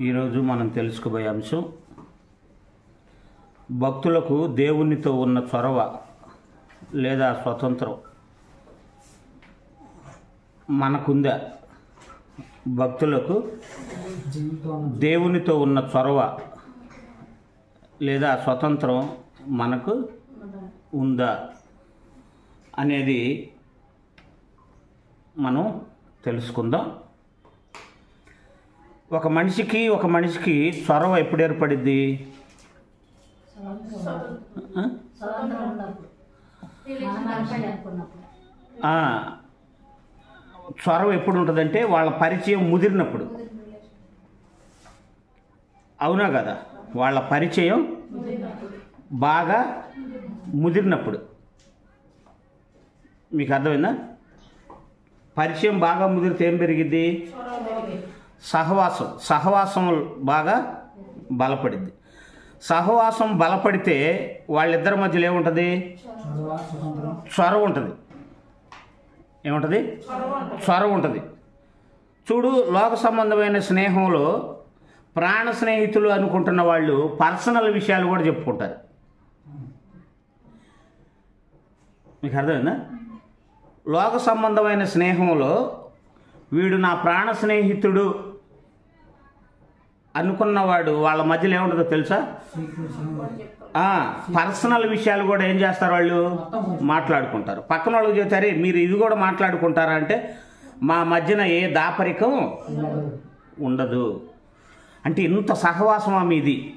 ఈరోజు మనం తెలుసుకోబోయే అంశం భక్తులకు దేవునితో ఉన్న చొరవ లేదా స్వతంత్రం మనకుందా? భక్తులకు దేవునితో ఉన్న చొరవ లేదా స్వతంత్రం మనకు ఉందా అనేది మనం తెలుసుకుందాం. ఒక మనిషికి చొరవ ఎప్పుడు ఏర్పడిద్ది? చొరవ ఎప్పుడు ఉంటుందంటే వాళ్ళ పరిచయం ముదిరినప్పుడు. అవునా కదా? వాళ్ళ పరిచయం బాగా ముదిరినప్పుడు. మీకు అర్థమైందా? పరిచయం బాగా ముదిరితే ఏం పెరిగిద్ది? సహవాసం బాగా బలపడిద్ది. సహవాసం బలపడితే వాళ్ళిద్దరి మధ్యలో ఏముంటుంది? చొరవ ఉంటుంది. ఏముంటుంది? చొరవ ఉంటుంది. చూడు, లోక సంబంధమైన స్నేహంలో ప్రాణ స్నేహితులు అనుకుంటున్న వాళ్ళు పర్సనల్ విషయాలు కూడా చెప్పుకుంటారు. మీకు అర్థమైందా? లోక సంబంధమైన స్నేహంలో వీడు నా ప్రాణ స్నేహితుడు అనుకున్నవాడు వాళ్ళ మధ్యలో ఏముంటుందో తెలుసా? పర్సనల్ విషయాలు కూడా ఏం చేస్తారు? వాళ్ళు మాట్లాడుకుంటారు. పక్కన వాళ్ళకి చెప్తారే, మీరు ఇది కూడా మాట్లాడుకుంటారా అంటే మా మధ్యన ఏ దాపరికం ఉండదు. అంటే ఇంత సహవాసమా మీది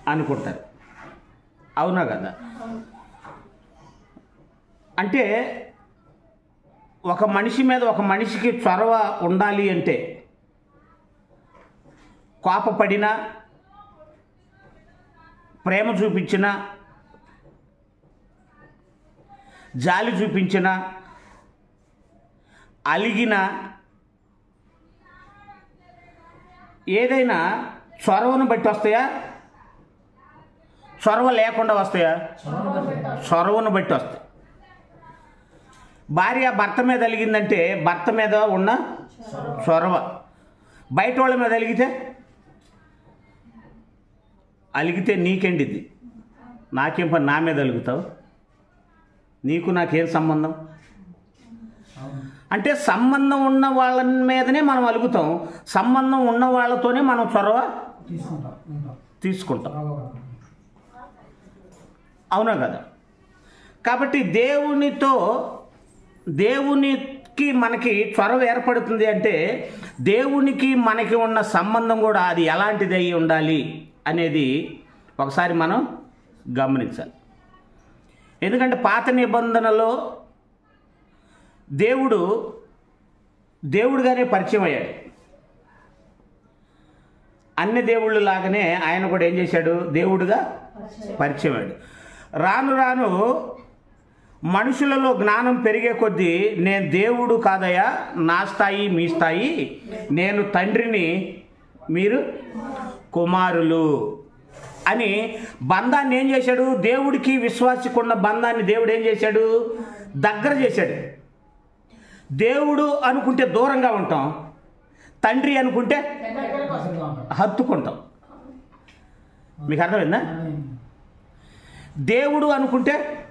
అనుకుంటారు. అవునా కదా? అంటే ఒక మనిషి మీద ఒక మనిషికి చొరవ ఉండాలి అంటే కోపపడినా, ప్రేమ చూపించినా, జాలి చూపించినా, అలిగినా, ఏదైనా చొరవను బట్టి వస్తాయా? చొరవ లేకుండా వస్తాయా? చొరవను బట్టి వస్తాయి. భార్య భర్త మీద అలిగిందంటే భర్త మీద ఉన్న చొరవ. బయట వాళ్ళ మీద అలిగితే నీకెండిద్ది? నాకేం పని, నా మీద అలుగుతావు? నీకు నాకేం సంబంధం? అంటే సంబంధం ఉన్న వాళ్ళ మీదనే మనం అలుగుతాం. సంబంధం ఉన్న వాళ్ళతోనే మనం చొరవ తీసుకుంటాం. అవునా కదా? కాబట్టి దేవునికి మనకి చొరవ ఏర్పడుతుంది అంటే దేవునికి మనకి ఉన్న సంబంధం కూడా అది ఎలాంటిది అయి ఉండాలి అనేది ఒకసారి మనం గమనించాలి. ఎందుకంటే పాత నిబంధనలో దేవుడుగానే పరిచయం అయ్యాడు. అన్ని దేవుళ్ళు లాగానే ఆయన కూడా ఏం చేశాడు? దేవుడుగా పరిచయం అయ్యాడు. రాను రాను మనుషులలో జ్ఞానం పెరిగే కొద్దీ నేను దేవుడు కాదయ్యా, నా స్థాయి మీ స్థాయి, నేను తండ్రిని, మీరు కుమారులు అని బంధాన్ని ఏం చేశాడు? దేవుడికి విశ్వాసికున్న బంధాన్ని దేవుడు ఏం చేశాడు? దగ్గర చేశాడు. దేవుడు అనుకుంటే దూరంగా ఉంటాం, తండ్రి అనుకుంటే హత్తుకుంటాం. మీకు అర్థమైందా? దేవుడు అనుకుంటే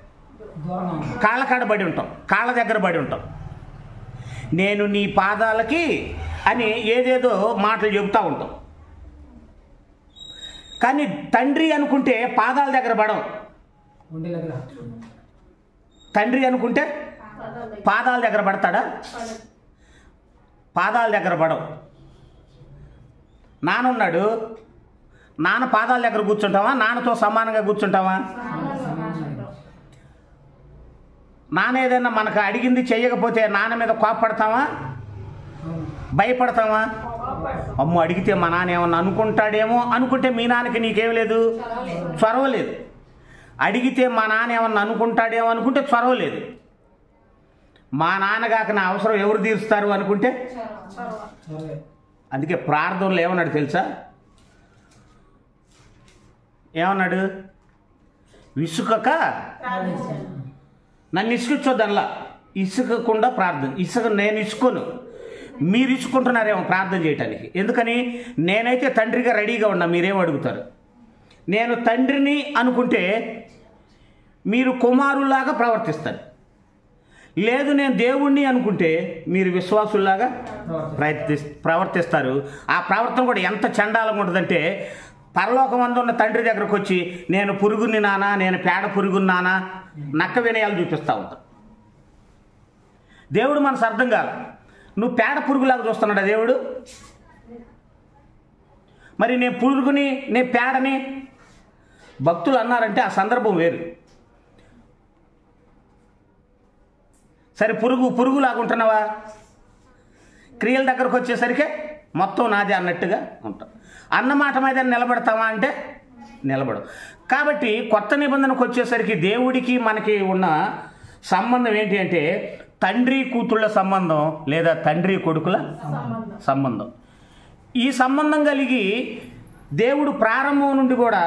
కాళ్ళ దగ్గర పడి ఉంటాం. నేను నీ పాదాలకి అని ఏదేదో మాటలు చెబుతూ ఉంటాం. కానీ తండ్రి అనుకుంటే పాదాల దగ్గర పడం. తండ్రి అనుకుంటే పాదాల దగ్గర పడతాడా? పాదాల దగ్గర పడవు. నానున్నాడు, నాన్న పాదాల దగ్గర కూర్చుంటావా? నాన్నతో సమానంగా కూర్చుంటావా? నాన్న ఏదైనా మనకు అడిగింది చెయ్యకపోతే నాన్న మీద కోపపడతావా? భయపడతావా? అమ్మో, అడిగితే మా నాన్న ఏమన్నా అనుకుంటాడేమో అనుకుంటే మీ నాన్నకి నీకేం లేదు? చొరవ లేదు. అడిగితే మా నాన్న ఏమన్నా అనుకుంటాడేమో అనుకుంటే చొరవ లేదు. మా నాన్నగాక నా అవసరం ఎవరు తీరుస్తారు అనుకుంటే. అందుకే ప్రార్థనలో ఏమన్నాడు తెలుసా? ఏమన్నాడు? విసుకక నన్ను ఇసుకిచ్చొద్దనలా, ఇసుకకుండా ప్రార్థన. నేను ఇసుకోను, మీరు ఇసుకుంటున్నారేమో ప్రార్థన చేయటానికి. ఎందుకని? నేనైతే తండ్రిగా రెడీగా ఉన్నా. మీరేం అడుగుతారు? నేను తండ్రిని అనుకుంటే మీరు కుమారుల్లాగా ప్రవర్తిస్తారు. లేదు నేను దేవుణ్ణి అనుకుంటే మీరు విశ్వాసుల్లాగా ప్రవర్తిస్తారు. ఆ ప్రవర్తన కూడా ఎంత చండాలంగా ఉంటుందంటే, పరలోకమందు ఉన్న తండ్రి దగ్గరకు వచ్చి నేను పురుగుని నానా, నేను పేడ పురుగున్నానా, నక్క వినయాలు చూపిస్తూ ఉంటాను. దేవుడు మనసు అర్థం కాదు. నువ్వు పేడ పురుగులాగా చూస్తున్నాడా దేవుడు? మరి నేను పురుగుని, నేను పేడని భక్తులు అన్నారంటే ఆ సందర్భం వేరు. సరే, పురుగులాగా ఉంటున్నావా? క్రియల దగ్గరకు వచ్చేసరికి మొత్తం నాదే అన్నట్టుగా ఉంటాం. అన్నమాట మీద నిలబడతావా అంటే నిలబడు. కాబట్టి కొత్త నిబంధనకు వచ్చేసరికి దేవుడికి మనకి ఉన్న సంబంధం ఏంటి అంటే తండ్రి కూతుళ్ళ సంబంధం, లేదా తండ్రి కొడుకుల సంబంధం. ఈ సంబంధం కలిగి దేవుడు ప్రారంభం నుండి కూడా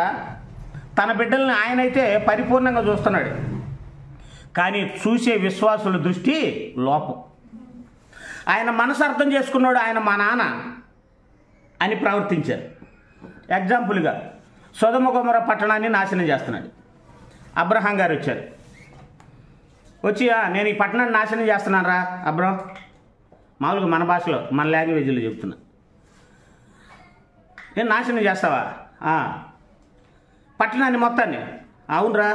తన బిడ్డల్ని ఆయనైతే పరిపూర్ణంగా చూస్తున్నాడు. కానీ చూసే విశ్వాసుల దృష్టి లోపం. ఆయన మనసు అర్థం చేసుకున్నాడు, ఆయన మా నాన్న అని ప్రవర్తించారు. ఎగ్జాంపుల్గా సొదొమ గొమొర్రా పట్టణాన్ని నాశనం చేస్తున్నాడు. అబ్రహాం గారు వచ్చారు. వచ్చి నేను ఈ పట్టణాన్ని నాశనం చేస్తున్నాను రా అబ్రహాం, మామూలుగా మన భాషలో, మన లాంగ్వేజ్లో చెప్తున్నా. నేను నాశనం చేస్తావా పట్టణాన్ని మొత్తాన్ని? అవునరా,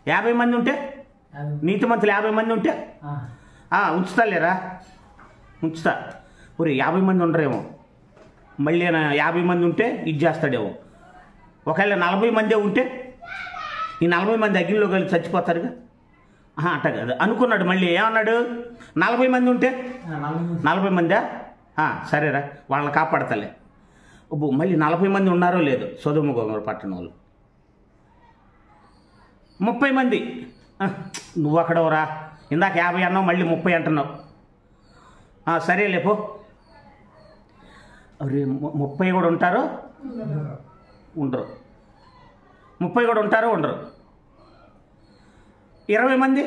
50 మంది ఉంటే, నీతిమంతులు 50 మంది ఉంటే ఉంచుతా లేరా? ఉంచుతా. ఊరి 50 మంది ఉండరేమో, మళ్ళీ 50 మంది ఉంటే ఇది చేస్తాడేమో. ఒకవేళ 40 మందే ఉంటే ఈ 40 మంది అగ్నిలో కలిసి చచ్చిపోతారుగా. అట్ట కదా అనుకున్నాడు. మళ్ళీ ఏమన్నాడు? 40 మంది ఉంటే 40 మందా? సరేరా, వాళ్ళని కాపాడతలే. మళ్ళీ 40 మంది ఉన్నారో లేదో సొదొమ గొమొర్రా పట్టణంలో. 30 మంది. నువ్వు అక్కడవరా, ఇందాక 50 అన్నావు, మళ్ళీ 30 అంటున్నావు. సరే లేపో. అరే 30 కూడా ఉంటారో ఉండరు? 30 కూడా ఉంటారో ఉండరు? 20 మంది.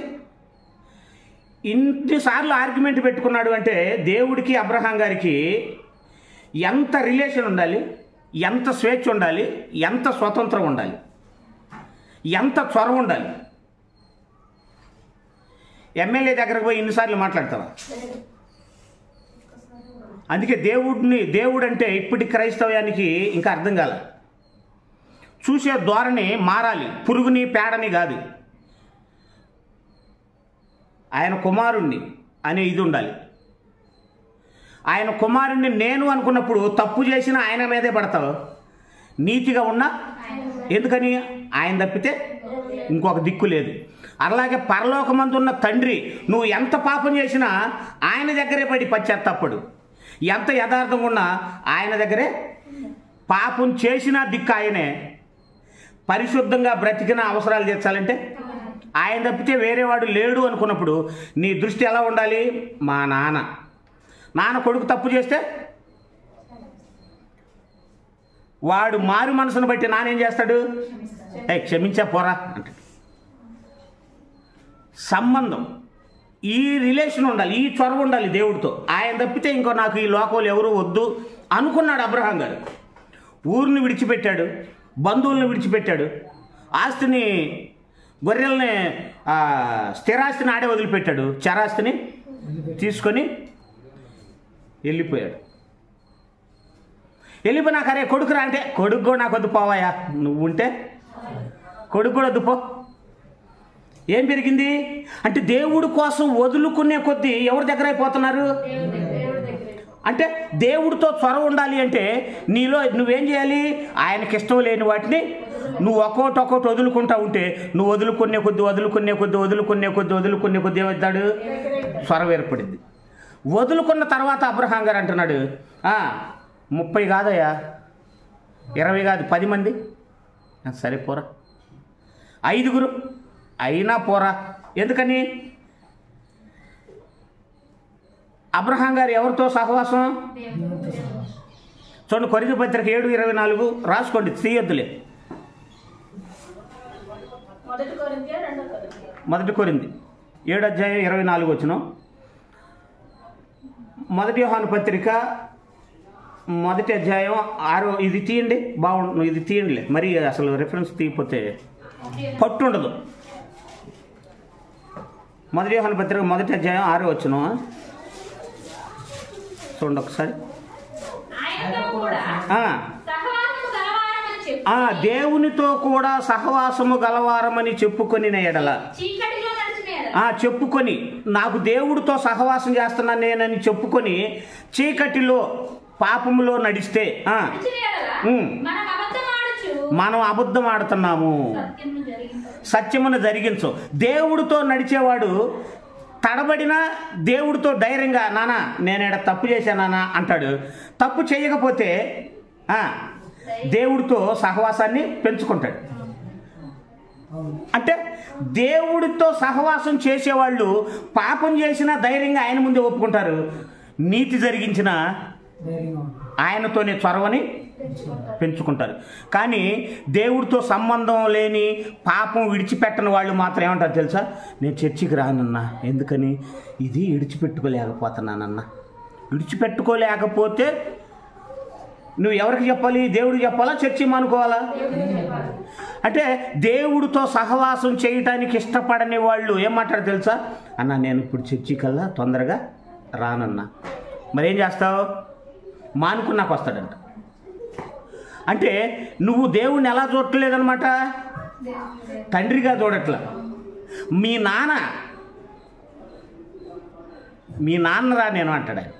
ఇన్నిసార్లు ఆర్గ్యుమెంట్ పెట్టుకున్నాడు అంటే దేవుడికి అబ్రహాం గారికి ఎంత రిలేషన్ ఉండాలి, ఎంత స్వేచ్ఛ ఉండాలి, ఎంత స్వతంత్రం ఉండాలి, ఎంత చొరవ ఉండాలి. ఎమ్మెల్యే దగ్గరకు పోయి ఇన్నిసార్లు మాట్లాడతావా? అందుకే దేవుడు అంటే ఇప్పటి క్రైస్తవ్యానికి ఇంకా అర్థం కాల. చూసే ధోరణి మారాలి, పురుగుని పేడని కాదు. ఆయన కుమారుణ్ణి అనే ఇది ఉండాలి. ఆయన కుమారుణ్ణి నేను అనుకున్నప్పుడు తప్పు చేసిన ఆయన మీదే పడతావు. నీతిగా ఉన్నా ఎందుకని? ఆయన తప్పితే ఇంకొక దిక్కు లేదు. అలాగే పరలోకమందున్న తండ్రి నువ్వు ఎంత పాపం చేసినా ఆయన దగ్గరే పడి పశ్చాత్తాపడు. ఎంత యథార్థంగా ఉన్నా ఆయన దగ్గరే. పాపం చేసిన దిక్కు ఆయనే. పరిశుద్ధంగా బ్రతికిన అవసరాలు తీర్చాలంటే ఆయన తప్పితే వేరేవాడు లేడు అనుకున్నప్పుడు నీ దృష్టి ఎలా ఉండాలి? మా నాన్న కొడుకు తప్పు చేస్తే వాడు మారు మనసును బట్టి నానేం చేస్తాడు? క్షమించా పోరా అంటాడు. సంబంధం, ఈ రిలేషన్ ఉండాలి, ఈ చొరవ ఉండాలి దేవుడితో. ఆయన తప్పితే ఇంకో నాకు ఈ లోకంలో ఎవరు వద్దు అనుకున్నాడు అబ్రహాం గారు. ఊరిని విడిచిపెట్టాడు, బంధువులను విడిచిపెట్టాడు, ఆస్తిని, గొర్రెల్ని, స్థిరాస్తిని ఆడే వదిలిపెట్టాడు, చరాస్తిని తీసుకొని వెళ్ళిపోయాడు. వెళ్ళిపోయినాక అరే కొడుకురా అంటే కొడుకు కూడా నాకు వద్దు పోవాయా, నువ్వు ఉంటే కొడుకు కూడా వద్దు పో. ఏం పెరిగింది అంటే దేవుడి కోసం వదులుకునే కొద్దీ ఎవరి దగ్గర అయిపోతున్నారు అంటే దేవుడితో చొరవ ఉండాలి అంటే నీలో నువ్వేం చేయాలి? ఆయనకి ఇష్టం లేని వాటిని నువ్వు ఒక్కొక్కటి వదులుకుంటా ఉంటే నువ్వు వదులుకునే కొద్ది ఏమవుతాడు? చొరవ ఏర్పడింది. వదులుకున్న తర్వాత అబ్రహాం గారు అంటున్నాడు 30 కాదయ్యా, 20 కాదు, 10 మంది. సరే పోరా. 5 అయినా పోరా. ఎందుకని? అబ్రహాం గారు ఎవరితో సహవాసం? చూడండి, కొరింథీ పత్రిక 7:24 రాసుకోండి, తీయొద్దులే. 1 కొరింథీ 7వ అధ్యాయం 24 వచనం. మొదటి యోహాను పత్రిక 1వ అధ్యాయం 6. ఇది తీయండి, బాగుంటుంది, ఇది తీయండిలే, మరి అసలు రిఫరెన్స్ తీయకపోతే పట్టు ఉండదు. మొదటి యోహాను పత్రిక 1వ అధ్యాయం 6వ వచనం చూడండి ఒకసారి. దేవునితో కూడా సహవాసము గలవారమని చెప్పుకొని ఎడల, చెప్పుకొని నాకు దేవుడితో సహవాసం చేస్తున్నాను నేనని చెప్పుకొని చీకటిలో పాపములో నడిస్తే మనం అబద్ధం ఆడుతున్నాము, సత్యమును జరిగించు. దేవుడితో నడిచేవాడు తడబడినా దేవుడితో ధైర్యంగా నానా నేనేడ తప్పు చేశానా అంటాడు. తప్పు చేయకపోతే దేవుడితో సహవాసాన్ని పెంచుకుంటాడు. అంటే దేవుడితో సహవాసం చేసేవాళ్ళు పాపం చేసినా ధైర్యంగా ఆయన ముందే ఒప్పుకుంటారు, నీతి జరిగించిన ఆయనతోనే చొరవని పెంచుకుంటారు. కానీ దేవుడితో సంబంధం లేని పాపం విడిచిపెట్టని వాళ్ళు మాత్రం ఏమంటారు తెలుసా, నేను చర్చికి రానన్నా, ఎందుకని ఇది విడిచిపెట్టుకోలేకపోతున్నానన్నా. విడిచిపెట్టుకోలేకపోతే నువ్వు ఎవరికి చెప్పాలి? దేవుడికి చెప్పాలా, చర్చి మానుకోవాలా? అంటే దేవుడితో సహవాసం చేయటానికి ఇష్టపడని వాళ్ళు ఏమంటారు తెలుసా, అన్న నేను ఇప్పుడు చర్చి కల్లా తొందరగా రానన్నా. మరేం చేస్తావు? మానుకున్నాక వస్తాడంట. అంటే నువ్వు దేవుణ్ణి ఎలా చూడట్లేదనమాట, తండ్రిగా చూడట్లా. మీ నాన్నరా నేను అంటాడు ఆయన.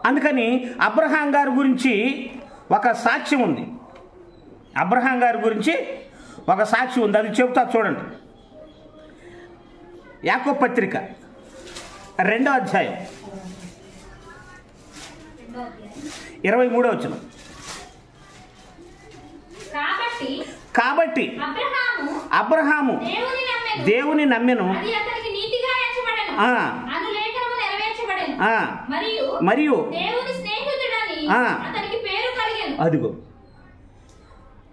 అందుకని అబ్రహాం గారి గురించి ఒక సాక్ష్యం ఉంది. అబ్రహాం గారి గురించి ఒక సాక్ష్యం ఉంది, అది చెబుతా చూడండి. యాకోబు పత్రిక 2వ అధ్యాయం 23వ వచనం. కాబట్టి అబ్రహాము దేవుని నమ్మెను, మరియు అదిగో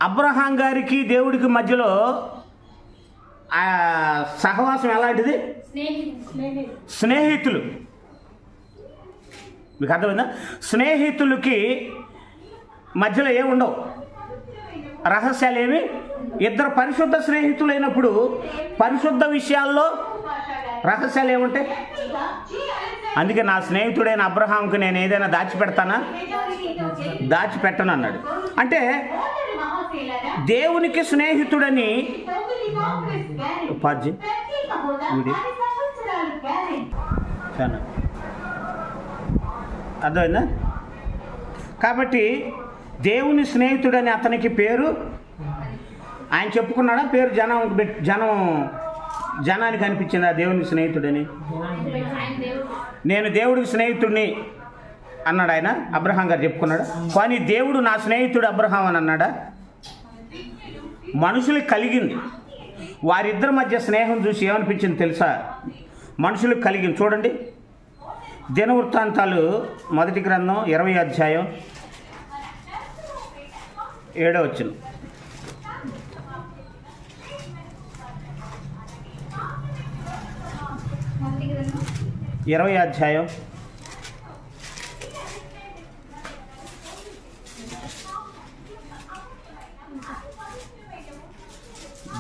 అబ్రహాం గారికి దేవుడికి మధ్యలో సహవాసం ఎలాంటిది? స్నేహితులు. మీకు అర్థమైందా? స్నేహితులకి మధ్యలో ఏముండవు, రహస్యాలు ఏమి. ఇద్దరు పరిశుద్ధ స్నేహితులైనప్పుడు పరిశుద్ధ విషయాల్లో రహస్యాలు ఏముంటాయి? అందుకే నా స్నేహితుడైన అబ్రహాంకు నేను ఏదైనా దాచిపెడతానా? దాచిపెట్టను అన్నాడు. అంటే దేవునికి స్నేహితుడని అర్థమైందా? కాబట్టి దేవుని స్నేహితుడని అతనికి పేరు ఆయన చెప్పుకున్నాడా? పేరు జనానికి అనిపించిందా దేవునికి స్నేహితుడని? నేను దేవుడికి స్నేహితుడిని అన్నాడు ఆయన, అబ్రహాం గారు చెప్పుకున్నాడు. కానీ దేవుడు నా స్నేహితుడు అబ్రహాం అని అన్నాడా? మనుషులకు కలిగింది, వారిద్దరి మధ్య స్నేహం చూసి ఏమనిపించింది తెలుసా? మనుషులకు కలిగింది. చూడండి, దినవృత్తాంతాలు 1వ గ్రంథం 20వ అధ్యాయం 7వ వచనం. అధ్యాయం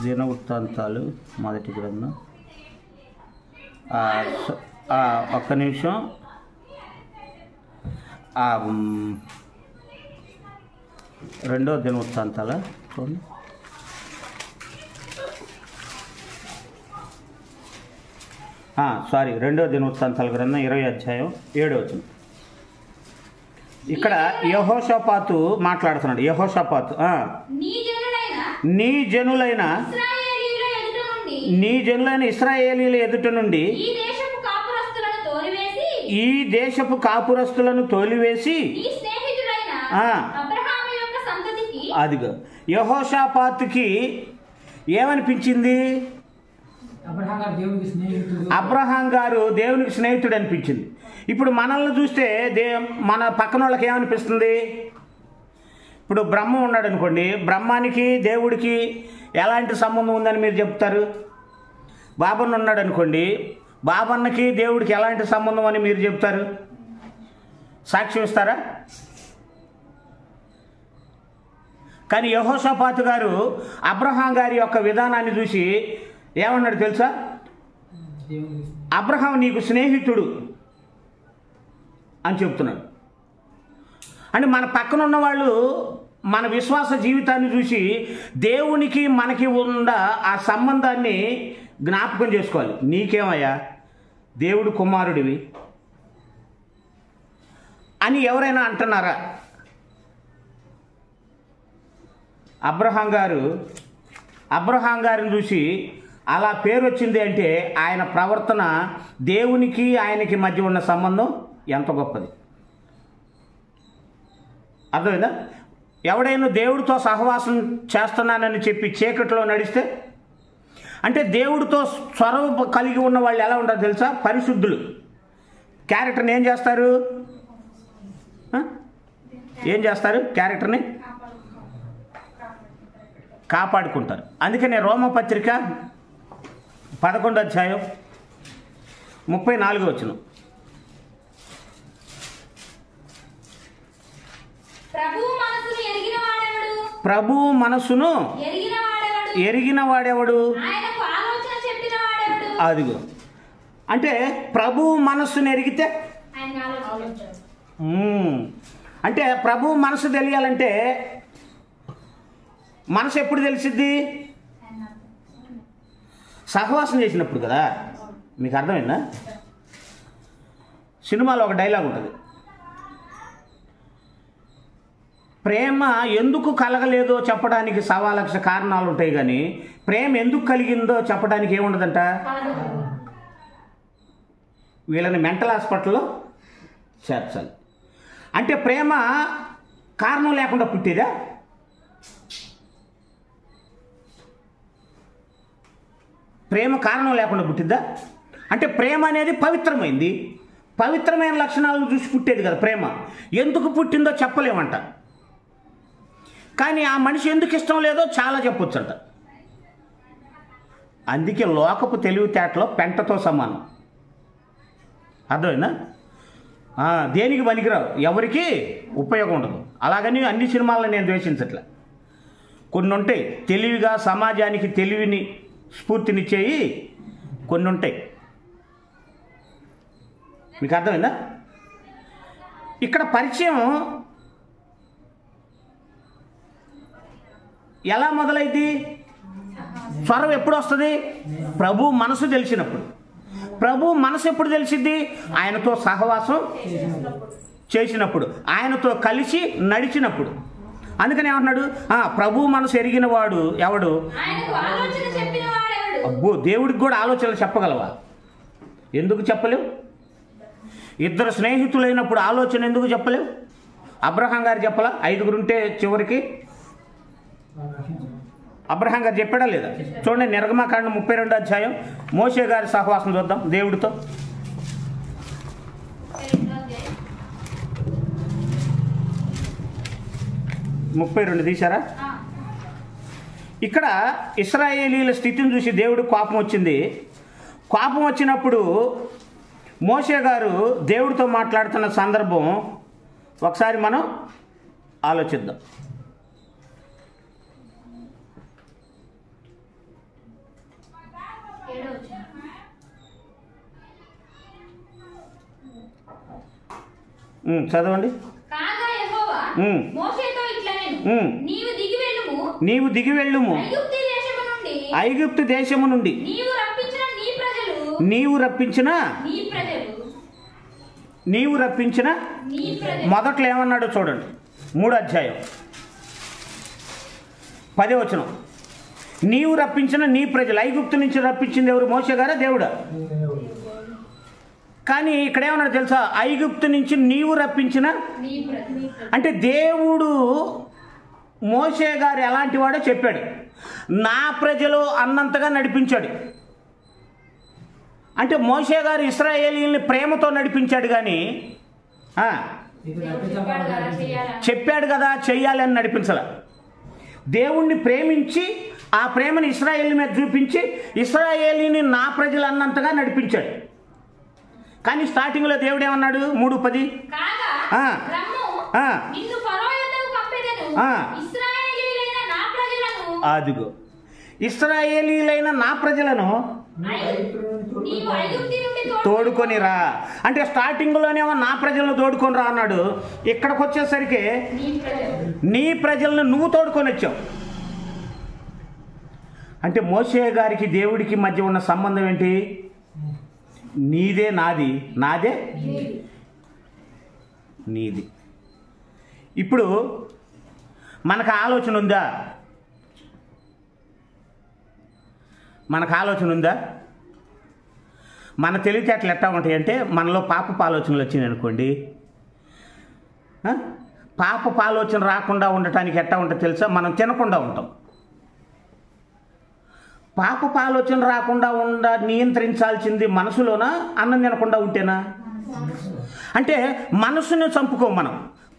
'దినవృత్తాంతాలు' 1వ గ్రంథం. ఒక్క నిమిషం. 2వ దినవృత్తాంతాల చూడండి. సారీ, 2వ దినవృత్తాంతాల గ్రంథం 20వ అధ్యాయం 7వ వచనం. ఇక్కడ యెహోషాపాతు మాట్లాడుతున్నాడు. యెహోషాపాతు నీ జనులైన ఇశ్రాయేలీయుల ఎదుట నుండి ఈ దేశపు కాపురస్తులను తోలివేసి అదిగో యెహోషాపాతుకి ఏమనిపించింది? అబ్రహాం గారు దేవునికి స్నేహితుడు అనిపించింది. ఇప్పుడు మనల్ని చూస్తే మన పక్కన వాళ్ళకి ఏమనిపిస్తుంది? ఇప్పుడు బ్రహ్మ ఉన్నాడు అనుకోండి, బ్రహ్మానికి దేవుడికి ఎలాంటి సంబంధం ఉందని మీరు చెప్తారు? బాబన్న ఉన్నాడు అనుకోండి, బాబన్నకి దేవుడికి ఎలాంటి సంబంధం అని మీరు చెప్తారు? సాక్ష్యం ఇస్తారా? కానీ యెహోషాపాతు గారు అబ్రహాం గారి యొక్క విధానాన్ని చూసి ఏమన్నాడు తెలుసా? అబ్రహాం నీకు స్నేహితుడు అని చెప్తున్నాడు. అంటే మన పక్కన ఉన్న వాళ్ళు మన విశ్వాస జీవితాన్ని చూసి దేవునికి మనకి ఉన్న ఆ సంబంధాన్ని జ్ఞాపకం చేసుకోవాలి. నీకేమయ్యా, దేవుడు కుమారుడివి అని ఎవరైనా అంటున్నారా? అబ్రహాం గారిని చూసి అలా పేరు వచ్చింది అంటే ఆయన ప్రవర్తన దేవునికి ఆయనకి మధ్య ఉన్న సంబంధం ఎంత గొప్పది. అర్థమైందా? ఎవడైనా దేవుడితో సహవాసం చేస్తున్నానని చెప్పి చీకట్లో నడిస్తే, అంటే దేవుడితో చొరవ కలిగి ఉన్న వాళ్ళు ఎలా ఉంటారో తెలుసా? పరిశుద్ధులు. క్యారెక్టర్ని ఏం చేస్తారు? క్యారెక్టర్ని కాపాడుకుంటారు. అందుకనే రోమపత్రిక 11వ అధ్యాయం 34వ వచనం. ప్రభు మనసును ఎరిగిన వాడెవడు? అదిగో, అంటే ప్రభు మనస్సును ఎరిగితే, అంటే ప్రభు మనసు తెలియాలంటే మనసు ఎప్పుడు తెలిసిద్ది? సహవాసం చేసినప్పుడు కదా. మీకు అర్థమైందా? సినిమాలో ఒక డైలాగ్ ఉంటుంది, ప్రేమ ఎందుకు కలగలేదో చెప్పడానికి 1,000,000 కారణాలు ఉంటాయి, కానీ ప్రేమ ఎందుకు కలిగిందో చెప్పడానికి ఏముండదంట. వీళ్ళని మెంటల్ హాస్పిటల్లో చేర్చాలి. అంటే ప్రేమ కారణం లేకుండా పుట్టేదా? ప్రేమ కారణం లేకుండా పుట్టిద్దా? అంటే ప్రేమ అనేది పవిత్రమైంది. పవిత్రమైన లక్షణాలను చూసి పుట్టేది కదా ప్రేమ. ఎందుకు పుట్టిందో చెప్పలేమంట, కానీ ఆ మనిషి ఎందుకు ఇష్టం లేదో చాలా చెప్పొచ్చంట. అందుకే లోకపు తెలివితేటలో పెంటతో సమానం. అర్థమైందా? దేనికి పనికిరావు, ఎవరికి ఉపయోగం ఉండదు. అలాగని అన్ని సినిమాలను నేను ద్వేషించట్లే. కొన్ని ఉంటాయి తెలివిగా సమాజానికి తెలివిని స్ఫూర్తినిచ్చేయి, కొన్ని ఉంటాయి. మీకు అర్థమైందా? ఇక్కడ పరిచయం ఎలా మొదలైంది? స్వరం ఎప్పుడు వస్తుంది? ప్రభు మనసు తెలిసినప్పుడు. ప్రభు మనసు ఎప్పుడు తెలిసిద్ది? ఆయనతో సహవాసం చేసినప్పుడు, ఆయనతో కలిసి నడిచినప్పుడు. అందుకని ఏమంటున్నాడు? ప్రభు మనసు ఎరిగిన వాడు ఎవడు? అబ్బో, దేవుడికి కూడా ఆలోచనలు చెప్పగలవా? ఎందుకు చెప్పలేవు? ఇద్దరు స్నేహితులైనప్పుడు ఆలోచన ఎందుకు చెప్పలేవు? అబ్రహాం గారు చెప్పలా? 5గురు ఉంటే చివరికి అబ్రహాం గారు చెప్పాడా లేదా? చూడండి, నిర్గమకాండం 32వ అధ్యాయం మోషే గారి సహవాసం చూద్దాం దేవుడితో. 32 తీశారా? ఇక్కడ ఇశ్రాయేలీల స్థితిని చూసి దేవుడు కోపం వచ్చింది. కోపం వచ్చినప్పుడు మోషే గారు దేవుడితో మాట్లాడుతున్న సందర్భం ఒకసారి మనం ఆలోచిద్దాం. చదవండి. నీవు దిగి వెళ్ళుము, ఐగుప్తు దేశము నుండి నీవు రప్పించిన మొదట్లో ఏమన్నాడో చూడండి. 3వ అధ్యాయం 10వ వచనం. నీవు రప్పించిన నీ ప్రజలు. ఐగుప్తు నుంచి రప్పించింది ఎవరు? మోషే గారా దేవుడా? కానీ ఇక్కడ ఏమన్నాడు తెలుసా? ఐగుప్తు నుంచి నీవు రప్పించిన. అంటే దేవుడు మోషే గారు ఎలాంటి వాడో చెప్పాడు. నా ప్రజలు అన్నంతగా నడిపించాడు. అంటే మోషే గారు ఇశ్రాయేలీయుల్ని ప్రేమతో నడిపించాడు, కానీ చెప్పాడు కదా చెయ్యాలి అని నడిపించాల. దేవుణ్ణి ప్రేమించి ఆ ప్రేమను ఇశ్రాయేలు మీద చూపించి ఇశ్రాయేలీని నా ప్రజలు అన్నంతగా నడిపించాడు. కానీ స్టార్టింగ్లో దేవుడు ఏమన్నాడు? 3:10 అదిగో ఇశ్రాయేలీలైన నా ప్రజలను తోడుకొని రా అంటే స్టార్టింగ్లోనేమో నా ప్రజలను తోడుకొని రా అన్నాడు. ఇక్కడికి వచ్చేసరికి నీ ప్రజలను నువ్వు తోడుకొని వచ్చావు. అంటే మోషే గారికి దేవుడికి మధ్య ఉన్న సంబంధం ఏంటి? నీదే నాది, నాదే నీది. ఇప్పుడు మనకు ఆలోచన ఉందా? మనకు ఆలోచన ఉందా? మన తెలివితేటలు ఎట్లా ఉంటాయి అంటే, మనలో పాపపు ఆలోచనలు వచ్చినాయి అనుకోండి, పాపపు ఆలోచన రాకుండా ఉండటానికి ఎట్లా ఉంటుంది తెలుసా? మనం తినకుండా ఉంటాం. పాపపు ఆలోచన రాకుండా నియంత్రించాల్సింది మనసులోనా, అన్నం తినకుండా ఉంటేనా? అంటే మనసుని చంపుకోం మనం.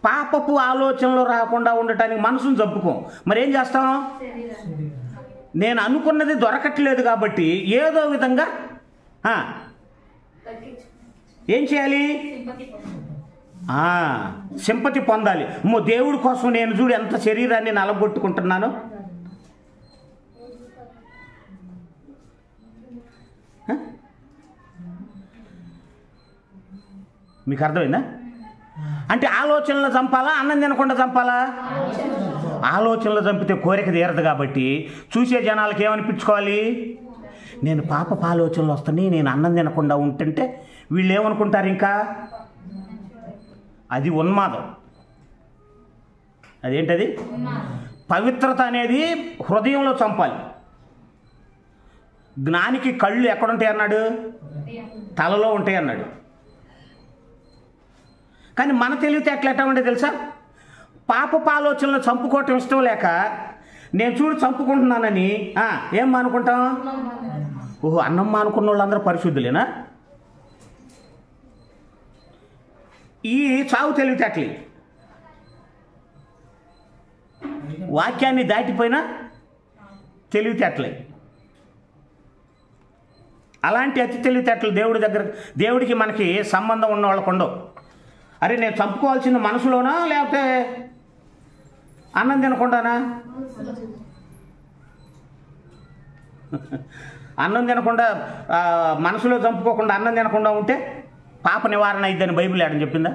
పాపపు ఆలోచనలు రాకుండా ఉండటానికి మనసును చంపుకోం. మరి ఏం చేస్తాం? నేను అనుకున్నది దొరకట్లేదు కాబట్టి ఏదో విధంగా ఏం చేయాలి? సింపతి పొందాలి. దేవుడి కోసం నేను చూడు ఎంత శరీరాన్ని నలగొట్టుకుంటున్నాను. మీకు అర్థమైందా? అంటే ఆలోచనలు చంపాలా, అన్నం తినకుండా చంపాలా? ఆలోచనలు చంపితే కోరిక తీరదు కాబట్టి చూసే జనాలకి ఏమనిపించుకోవాలి? నేను పాపపు ఆలోచనలు వస్తాయి, నేను అన్నం తినకుండా ఉంటుంటే వీళ్ళు ఏమనుకుంటారు? ఇంకా అది ఉన్మాదం. అదేంటది? పవిత్రత అనేది హృదయంలో చంపాలి. జ్ఞానికి కళ్ళు ఎక్కడుంటాయి అన్నాడు? తలలో ఉంటాయి అన్నాడు. కానీ మన తెలివితేటలు ఎట్లా ఉంటే తెలుసా? పాపపు ఆలోచనలు చంపుకోవటం ఇష్టం లేక నేను చూడు చంపుకుంటున్నానని ఏం మానుకుంటాం? ఓహో, అన్నం మానుకున్న వాళ్ళందరూ పరిశుద్ధులేనా? ఈ చావు తెలివితేటలు వాక్యాన్ని దాటిపోయినా తెలివితేటలే. అలాంటి అతి తెలివితేటలు దేవుడికి మనకి సంబంధం ఉన్న వాళ్ళకు ఉండవు. అరే నేను చంపుకోవాల్సిన మనసులోనా లేకపోతే అన్నం తినకుండానా? అన్నం తినకుండా మనసులో చంపుకోకుండా అన్నం తినకుండా ఉంటే పాప నివారణ అయిద్దని బైబిల్ ఏడని చెప్పిందా?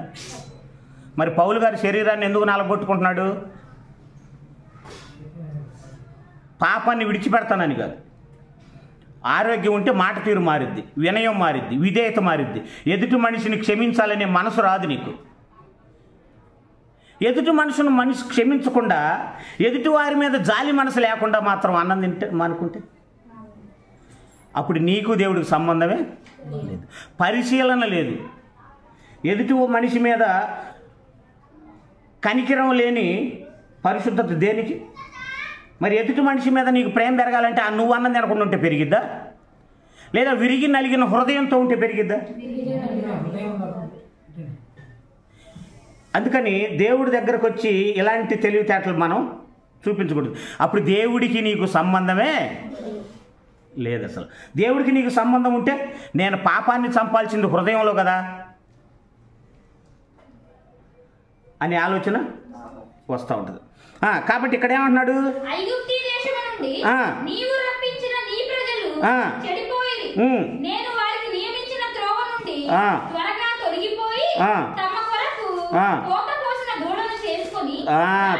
మరి పౌలు గారి శరీరాన్ని ఎందుకు నలగొట్టుకుంటున్నాడు? పాపాన్ని విడిచిపెడతానని కాదు. ఆరోగ్యం ఉంటే మాట తీరు మారిద్ది, వినయం మారిద్ది, విధేయత మారిద్ది. ఎదుటి మనిషిని క్షమించాలనే మనసు రాదు నీకు. ఎదుటి మనిషి క్షమించకుండా ఎదుటి వారి మీద జాలి మనసు లేకుండా మాత్రం అన్నం తింటే మానుకుంటే అప్పుడు నీకు దేవుడికి సంబంధమే లేదు, పరిశీలన లేదు. ఎదుటి మనిషి మీద కనికిరం లేని పరిశుద్ధత దేనికి? మరి ఎదుటి మనిషి మీద నీకు ప్రేమ పెరగాలంటే నువ్వు అన్నం తినకుండా ఉంటే పెరిగిద్దా? లేదా విరిగి నలిగిన హృదయంతో ఉంటే పెరిగిద్దా? అందుకని దేవుడి దగ్గరకు వచ్చి ఇలాంటి తెలివితేటలు మనం చూపించకూడదు. అప్పుడు దేవుడికి నీకు సంబంధమే లేదు. అసలు దేవుడికి నీకు సంబంధం ఉంటే నేను పాపాన్ని చంపాల్సింది హృదయంలో కదా అనే ఆలోచన వస్తూ ఉంటుంది. కాబట్టి ఇక్కడ ఏమంటున్నాడు?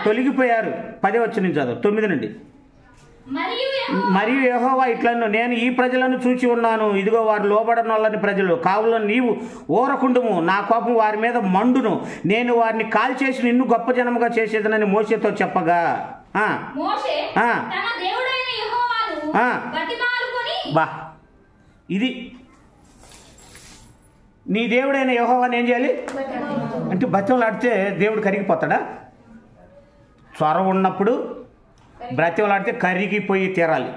తొలగిపోయారు. 10వ వచనం చదువు, 9 నుండి. మరియు యెహోవా ఇట్లను, నేను ఈ ప్రజలను చూచి ఉన్నాను, ఇదిగో వారు లోబడనొల్లని ప్రజలు, కావున నీవు ఊరకుండుము, నా కోపం వారి మీద మండును, నేను వారిని కాల్చేసి నిన్ను గొప్ప జనముగా చేసేదనని మోషేతో చెప్పగా బా ఇది నీ దేవుడైన యెహోవాని ఏం చేయాలి అంటే బతిమలాడితే దేవుడు కరిగిపోతాడా? చొరవ ఉన్నప్పుడు బ్రతిమలాడితే కరిగిపోయి తీరాలి.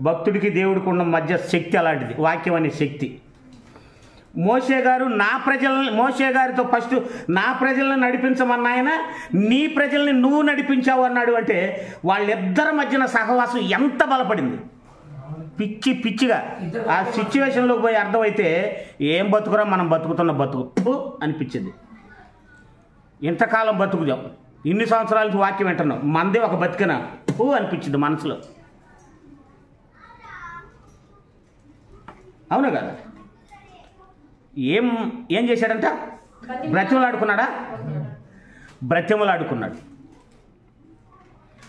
భక్తుడికి దేవుడికి ఉన్న మధ్య శక్తి అలాంటిది, వాక్యం అనే శక్తి. మోషే గారితో ఫస్ట్ నా ప్రజలను నడిపించమన్న ఆయన నీ ప్రజల్ని నువ్వు నడిపించావు అన్నాడు. అంటే వాళ్ళిద్దరి మధ్యన సహవాసం ఎంత బలపడింది. పిచ్చిగా ఆ సిచ్యువేషన్లోకి పోయి అర్థమైతే ఏం బతుకురా మనం బతుకుతున్న బతుకు అనిపించింది. ఇంతకాలం బతుకుదాం, ఇన్ని సంవత్సరాల నుంచి వాక్యం వింటున్నాం, మనదే ఒక బతికిన అనిపించింది మనసులో. అవును కదా? ఏం చేశాడంట? బ్రతిమలాడుకున్నాడా? బ్రతిమలాడుకున్నాడు.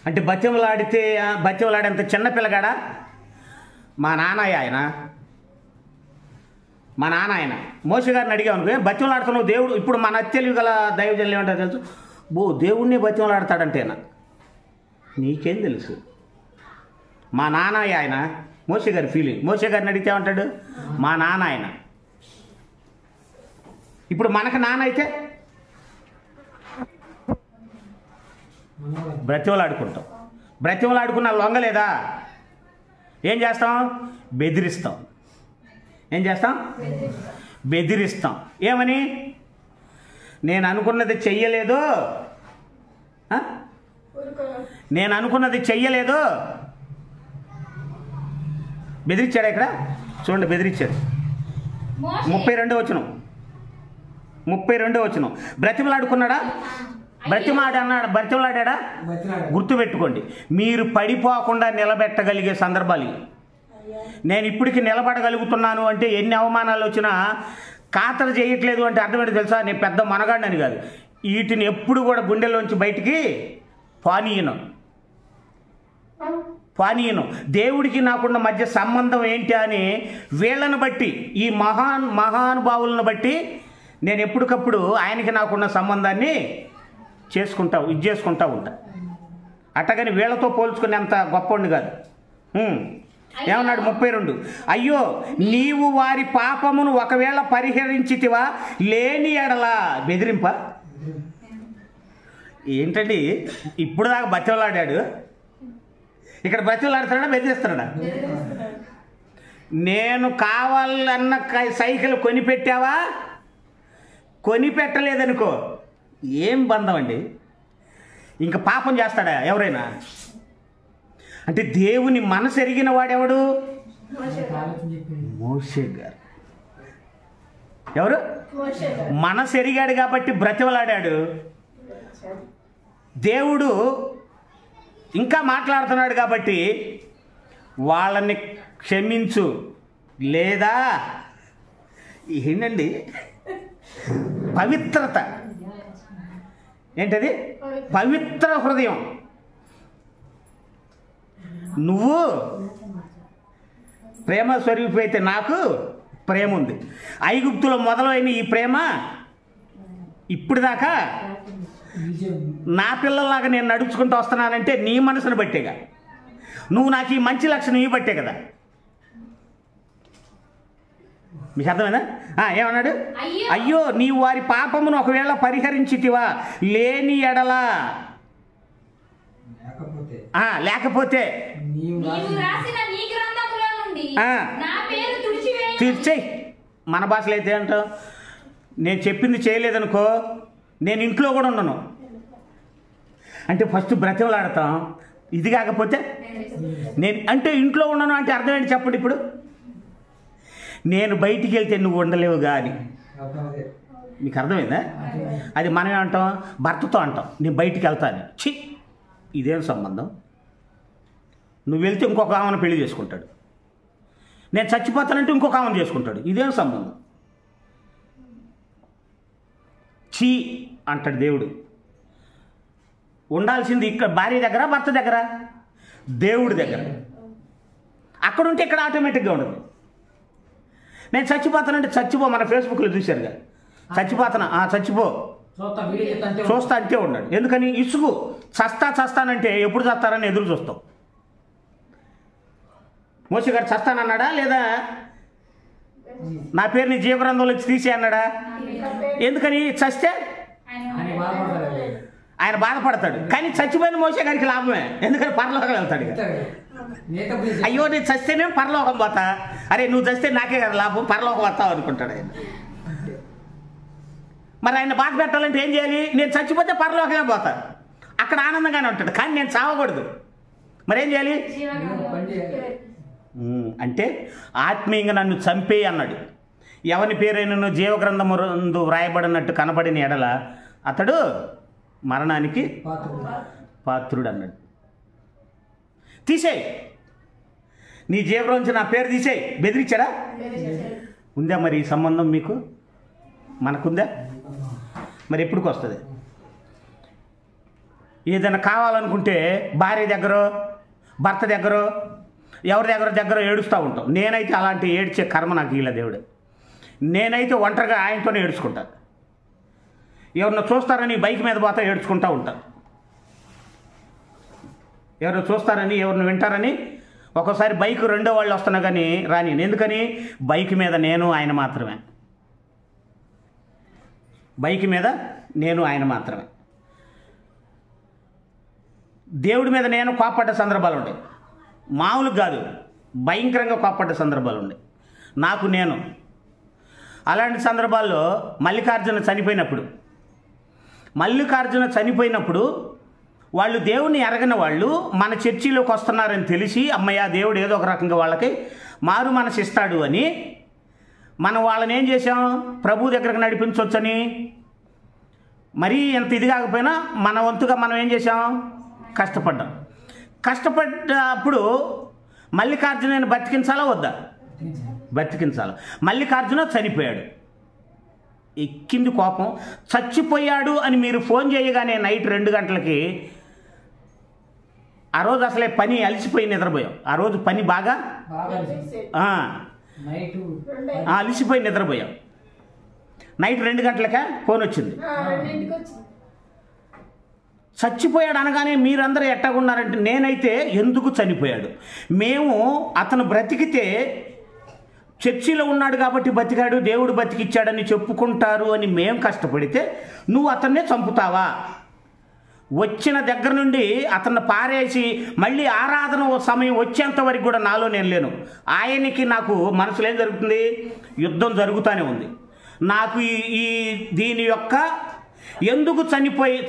అంటే బతిమలాడేంత చిన్న పిల్లగాడా? మా నాన్న ఆయన మోషే గారిని అడిగామనుకో, బతిమలాడుతున్నావు దేవుడు. ఇప్పుడు మన అత్యలివి గల దైవజనులు ఏమంటారు తెలుసు? దేవుడిని బతిమలాడతాడంటేనా? నీకేం తెలుసు? మా నాన్న ఆయన మోషే గారి ఫీలింగ్. మోషే గారిని అడిగితే ఏమంటాడు? మా నాన్న ఆయన. ఇప్పుడు మనకు నాన్న అయితే బ్రతిమలాడుకుంటాం. బ్రతిమలాడుకున్న లొంగలేదా? ఏం చేస్తాం? బెదిరిస్తాం. ఏం చేస్తాం? బెదిరిస్తాం. ఏమని? నేను అనుకున్నది చెయ్యలేదు, బెదిరించాడు. ఇక్కడ చూడండి, బెదిరించాడు. 32వ వచనం. బ్రతిమలాడుకున్నాడా? బ్రతిమలాడా? గుర్తుపెట్టుకోండి, మీరు పడిపోకుండా నిలబెట్టగలిగే సందర్భాలు. నేను ఇప్పటికి నిలబడగలుగుతున్నాను అంటే ఎన్ని అవమానాలు వచ్చినా ఖాతరు చేయట్లేదు అంటే అర్థం ఏంటో తెలుసా? నేను పెద్ద మనగాడిని కాదు. వీటిని ఎప్పుడు కూడా గుండెల్లోంచి బయటికి పానీయను. దేవుడికి నాకున్న మధ్య సంబంధం ఏంటి అని వీళ్ళని బట్టి, ఈ మహానుభావులను బట్టి నేను ఎప్పటికప్పుడు ఆయనకి నాకున్న సంబంధాన్ని చేసుకుంటా ఉంటా. అట్టగాని వీళ్ళతో పోల్చుకునేంత గొప్పవాడిని కాదు. ఏమన్నాడు? 32. అయ్యో, నీవు వారి పాపమును ఒకవేళ పరిహరించితివా, లేని ఎడల. బెదిరింప ఏంటండి? ఇప్పుడు దాకా బతిమలాడాడు, ఇక్కడ బతిమలాడుతాడా బెదిరిస్తాడా? నేను కావాలన్న సైకిల్ కొనిపెట్టావా? కొనిపెట్టలేదనుకో, ఏం బంధం అండి? ఇంకా పాపం చేస్తాడా ఎవరైనా? అంటే దేవుని మనసు ఎరిగిన వాడెవడు? మోషే గారు. ఎవరు? మనసు ఎరిగాడు కాబట్టి బ్రతిమలాడాడు. దేవుడు ఇంకా మాట్లాడుతున్నాడు కాబట్టి వాళ్ళని క్షమించు, లేదా ఏంటండి పవిత్రత. ఏంటది? పవిత్ర హృదయం. నువ్వు ప్రేమ స్వరూపి అయితే నాకు ప్రేమ ఉంది. ఐగుప్తులో మొదలైన ఈ ప్రేమ ఇప్పుడు దాకా నా పిల్లల్లాగా నేను నడుచుకుంటూ వస్తున్నానంటే నీ మనసును బట్టేగా. నువ్వు నాకు ఈ మంచి లక్షణం ఈ బట్టే కదా. మీకు అర్థమైందా? ఏమన్నాడు? అయ్యో, నీవు వారి పాపమును ఒకవేళ పరిహరించితివా, లేని ఎడలా, లేకపోతే తీర్చేయి. మన భాషలో అయితే అంటావు, నేను చెప్పింది చేయలేదనుకో నేను ఇంట్లో కూడా ఉండను అంటే ఫస్ట్ బ్రతిమలాడతాం. ఇది కాకపోతే నేను అంటే ఇంట్లో ఉండను అంటే అర్థం ఏంటి చెప్పండి? ఇప్పుడు నేను బయటికి వెళ్తే నువ్వు ఉండలేవుగా అని. మీకు అర్థమైందా? అది మనమే అంటాం, భర్తతో అంటాం నేను బయటికి వెళ్తాను. ఛీ, ఇదేం సంబంధం? నువ్వు వెళ్తే ఇంకొక ఆమెను పెళ్లి చేసుకుంటాడు. నేను చచ్చిపోతానంటే ఇంకొక ఆమెను చేసుకుంటాడు. ఇదేం సంబంధం? ఛీ అంటాడు దేవుడు. ఉండాల్సింది ఇక్కడ భార్య దగ్గర, భర్త దగ్గర, దేవుడి దగ్గర. అక్కడ ఉంటే ఇక్కడ ఆటోమేటిక్గా ఉండదు. నేను చచ్చిపోతానంటే చచ్చిపో. మన ఫేస్బుక్లో చూశారుగా, చచ్చిపో చూస్తా అంటే ఉన్నాడు. ఎందుకని? ఇసుగు. చస్తానంటే ఎప్పుడు చస్తారని ఎదురు చూస్తాం. మోషే గారు చస్తానన్నాడా లేదా? నా పేరుని జీవగ్రంథంలో తీసే అన్నాడా? ఎందుకని? చస్తే ఆయన బాధపడతాడు. కానీ చచ్చిపోయిన మోషే గారికి లాభమే, ఎందుకని పరలోకం వెళ్తాడు. అయ్యో నేను చస్తేనే పరలోకం పోతా, అరే నువ్వు చస్తే నాకే కదా లాభం, పరలోకం వస్తావు అనుకుంటాడు ఆయన. మరి ఆయన బాధ పెట్టాలంటే ఏం చేయాలి? నేను చచ్చిపోతే పరలోకమే పోతా, అక్కడ ఆనందంగానే ఉంటాడు, కానీ నేను చావకూడదు. మరేం చేయాలి అంటే ఆత్మీయంగా నన్ను చంపే అన్నాడు. ఎవరి పేరైనను జీవగ్రంథముందు వ్రాయబడినట్టు కనబడిన ఎడల అతడు మరణానికి పాత్రుడు అన్నాడు. తీసేయి, నీ జీవనంలోంచి నా పేరు తీసేయి. బెదిరించాడా? ఉందా మరి ఈ సంబంధం మీకు మనకుందా? మరి ఎప్పుడుకి వస్తుంది? ఏదైనా కావాలనుకుంటే భార్య దగ్గర, భర్త దగ్గర, ఎవరి దగ్గర ఏడుస్తూ ఉంటాం. నేనైతే అలాంటి ఏడ్చే కర్మ నాకు ఇలా దేవుడు. నేనైతే ఒంటరిగా ఆయనతోనే ఏడ్చుకుంటా. ఎవరినో చూస్తారని బైక్ మీద పోతా ఏడ్చుకుంటూ ఉంటాను. ఎవరు చూస్తారని, ఎవరిని వింటారని ఒక్కోసారి బైక్ రెండో వాళ్ళు వస్తున్నా కానీ రాని. ఎందుకని? బైక్ మీద నేను ఆయన మాత్రమే, బైక్ మీద నేను ఆయన మాత్రమే. దేవుడి మీద నేను కోప్పడ్డ సందర్భాలు ఉండే, మామూలుగా కాదు, భయంకరంగా కోప్పడ్డ సందర్భాలు ఉండే నాకు నేను. అలాంటి సందర్భాల్లో మల్లికార్జున చనిపోయినప్పుడు వాళ్ళు దేవుని ఎరగని వాళ్ళు మన చర్చిలోకి వస్తున్నారని తెలిసి, అమ్మయ్య దేవుడు ఏదో ఒక రకంగా వాళ్ళకి మారు మనసు ఇస్తాడు అని మనం వాళ్ళని ఏం చేసాం? ప్రభు దగ్గరకు నడిపించవచ్చని మరీ ఎంత ఇది కాకపోయినా మన వంతుగా మనం ఏం చేసాం? కష్టపడ్డాం. కష్టపడ్డప్పుడు మల్లికార్జునని బతికించాలా వద్దా? బతికించాలి. మల్లికార్జున చనిపోయాడు, ఎక్కింది కోపం. చచ్చిపోయాడు అని మీరు ఫోన్ చేయగానే నైట్ 2 గంటలకి, ఆ రోజు అసలే పని అలిసిపోయి నిద్రపోయాం. ఆ రోజు పని బాగా అలిసిపోయి నిద్రపోయాం. నైట్ 2 గంటలకే ఫోన్ వచ్చింది. చచ్చిపోయాడు అనగానే మీరందరూ ఎట్టగున్నారంటే, నేనైతే ఎందుకు చనిపోయాడు? మేము అతను బ్రతికితే చర్చిలో ఉన్నాడు కాబట్టి బతికాడు, దేవుడు బతికిచ్చాడని చెప్పుకుంటారు అని మేము కష్టపడితే నువ్వు అతన్నే చంపుతావా? వచ్చిన దగ్గర నుండి అతన్ని పారేసి మళ్ళీ ఆరాధన సమయం వచ్చేంత వరకు కూడా నాలో నేను లేను. ఆయనకి నాకు మనసులో ఏం జరుగుతుంది? యుద్ధం జరుగుతూనే ఉంది. నాకు ఈ దీని యొక్క ఎందుకు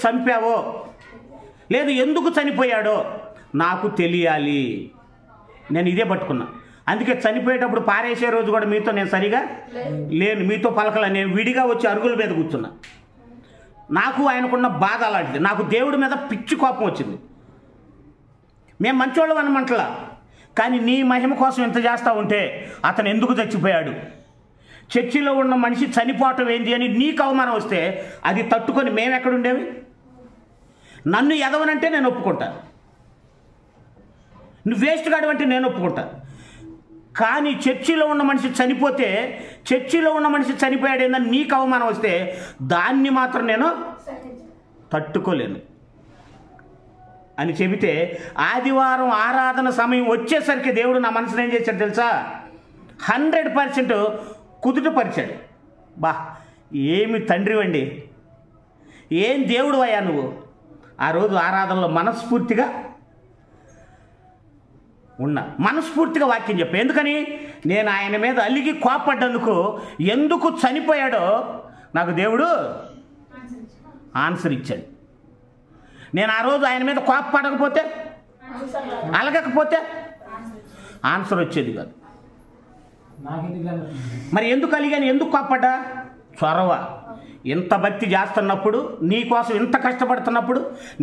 చంపావో లేదు ఎందుకు చనిపోయాడో నాకు తెలియాలి. నేను ఇదే పట్టుకున్నా. అందుకే చనిపోయేటప్పుడు పారేసే రోజు కూడా మీతో నేను సరిగా లేను, మీతో పలకల. నేను విడిగా వచ్చి అరుగుల మీద కూర్చున్నా. నాకు ఆయనకున్న బాధ అలాంటిది. నాకు దేవుడి మీద పిచ్చి కోపం వచ్చింది. మేము మంచోళ్ళం అనమంటలా, కానీ నీ మహిమ కోసం ఎంత చేస్తా ఉంటే అతను ఎందుకు చచ్చిపోయాడు, చర్చిలో ఉన్న మనిషి చనిపోవటం ఏంటి అని నీకు అవమానం వస్తే అది తట్టుకొని మేము ఎక్కడుండేవి? నన్ను ఎదవనంటే నేను ఒప్పుకుంటాను, నువ్వు వేస్ట్ కాడు అంటే నేను ఒప్పుకుంటాను. కానీ చర్చిలో ఉన్న మనిషి చనిపోతే, చర్చిలో ఉన్న మనిషి చనిపోయాడేందని నీకు అవమానం వస్తే దాన్ని మాత్రం నేను తట్టుకోలేను అని చెబితే, ఆదివారం ఆరాధన సమయం వచ్చేసరికి దేవుడు నా మనసును ఏం చేశాడు తెలుసా? 100% కుదుటపరిచాడు. బా, ఏమి తండ్రి వండి, ఏం దేవుడు అయ్యా నువ్వు. ఆ రోజు ఆరాధనలో మనస్ఫూర్తిగా మనస్ఫూర్తిగా వాక్యం చెప్పా. ఎందుకని? నేను ఆయన మీద అలిగి కోపడ్డందుకు, ఎందుకు చనిపోయాడో నాకు దేవుడు ఆన్సర్ ఇచ్చాడు. నేను ఆ రోజు ఆయన మీద కోపపడకపోతే, అలగకపోతే ఆన్సర్ వచ్చేది కాదు. మరి ఎందుకు అలిగాను, ఎందుకు కోపడ్డా? చొరవ. ఇంత భక్తి చేస్తున్నప్పుడు, నీ కోసం ఇంత కష్టపడుతున్నప్పుడు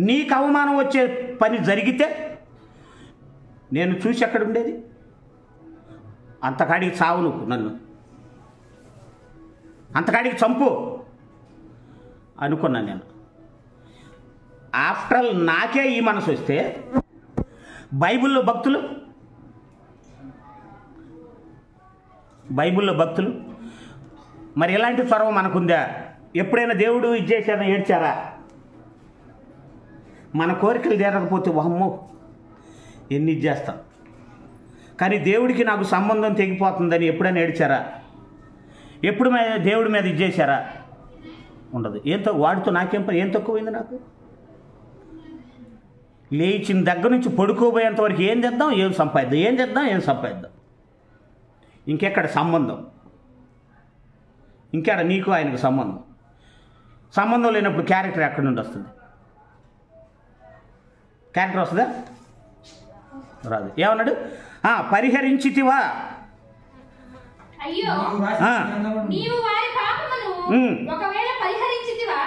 నీకు అవమానం వచ్చే పని జరిగితే నేను చూసి ఎక్కడ ఉండేది? అంతకాడికి చావు నువ్వు, నన్ను అంతకాడికి చంపు అనుకున్నాను నేను. ఆఫ్టర్ ఆల్ నాకే ఈ మనసు వస్తే బైబిల్లో భక్తులు మరి ఎలాంటి చొరవ మనకుందా? ఎప్పుడైనా దేవుడు ఇది చేశారని ఏడ్చారా? మన కోరికలు తీరకపోతే వహమ్మో ఎన్ని ఇచ్చేస్తాం. కానీ దేవుడికి నాకు సంబంధం తెగిపోతుందని ఎప్పుడైనా ఏడ్చారా? ఎప్పుడు దేవుడి మీద ఇచ్చేసారా? ఉండదు. వాడితో నాకేం పని? ఏం తక్కువైంది నాకు? లేచిన దగ్గర నుంచి పడుకోబోయేంత వరకు ఏం చేద్దాం, ఏం సంపాదిద్దాం, ఏం చేద్దాం, ఏం సంపాదిద్దాం. ఇంకెక్కడ సంబంధం, ఇంకెక్కడ నీకు ఆయనకు సంబంధం లేనప్పుడు క్యారెక్టర్ ఎక్కడి నుండి వస్తుంది? క్యారెక్టర్ వస్తుందా? రాదు. ఏమన్నాడు? పరిహరించితివా, అయ్యో నీవు వారి పాపమును ఒకవేళ పరిహరించితివా,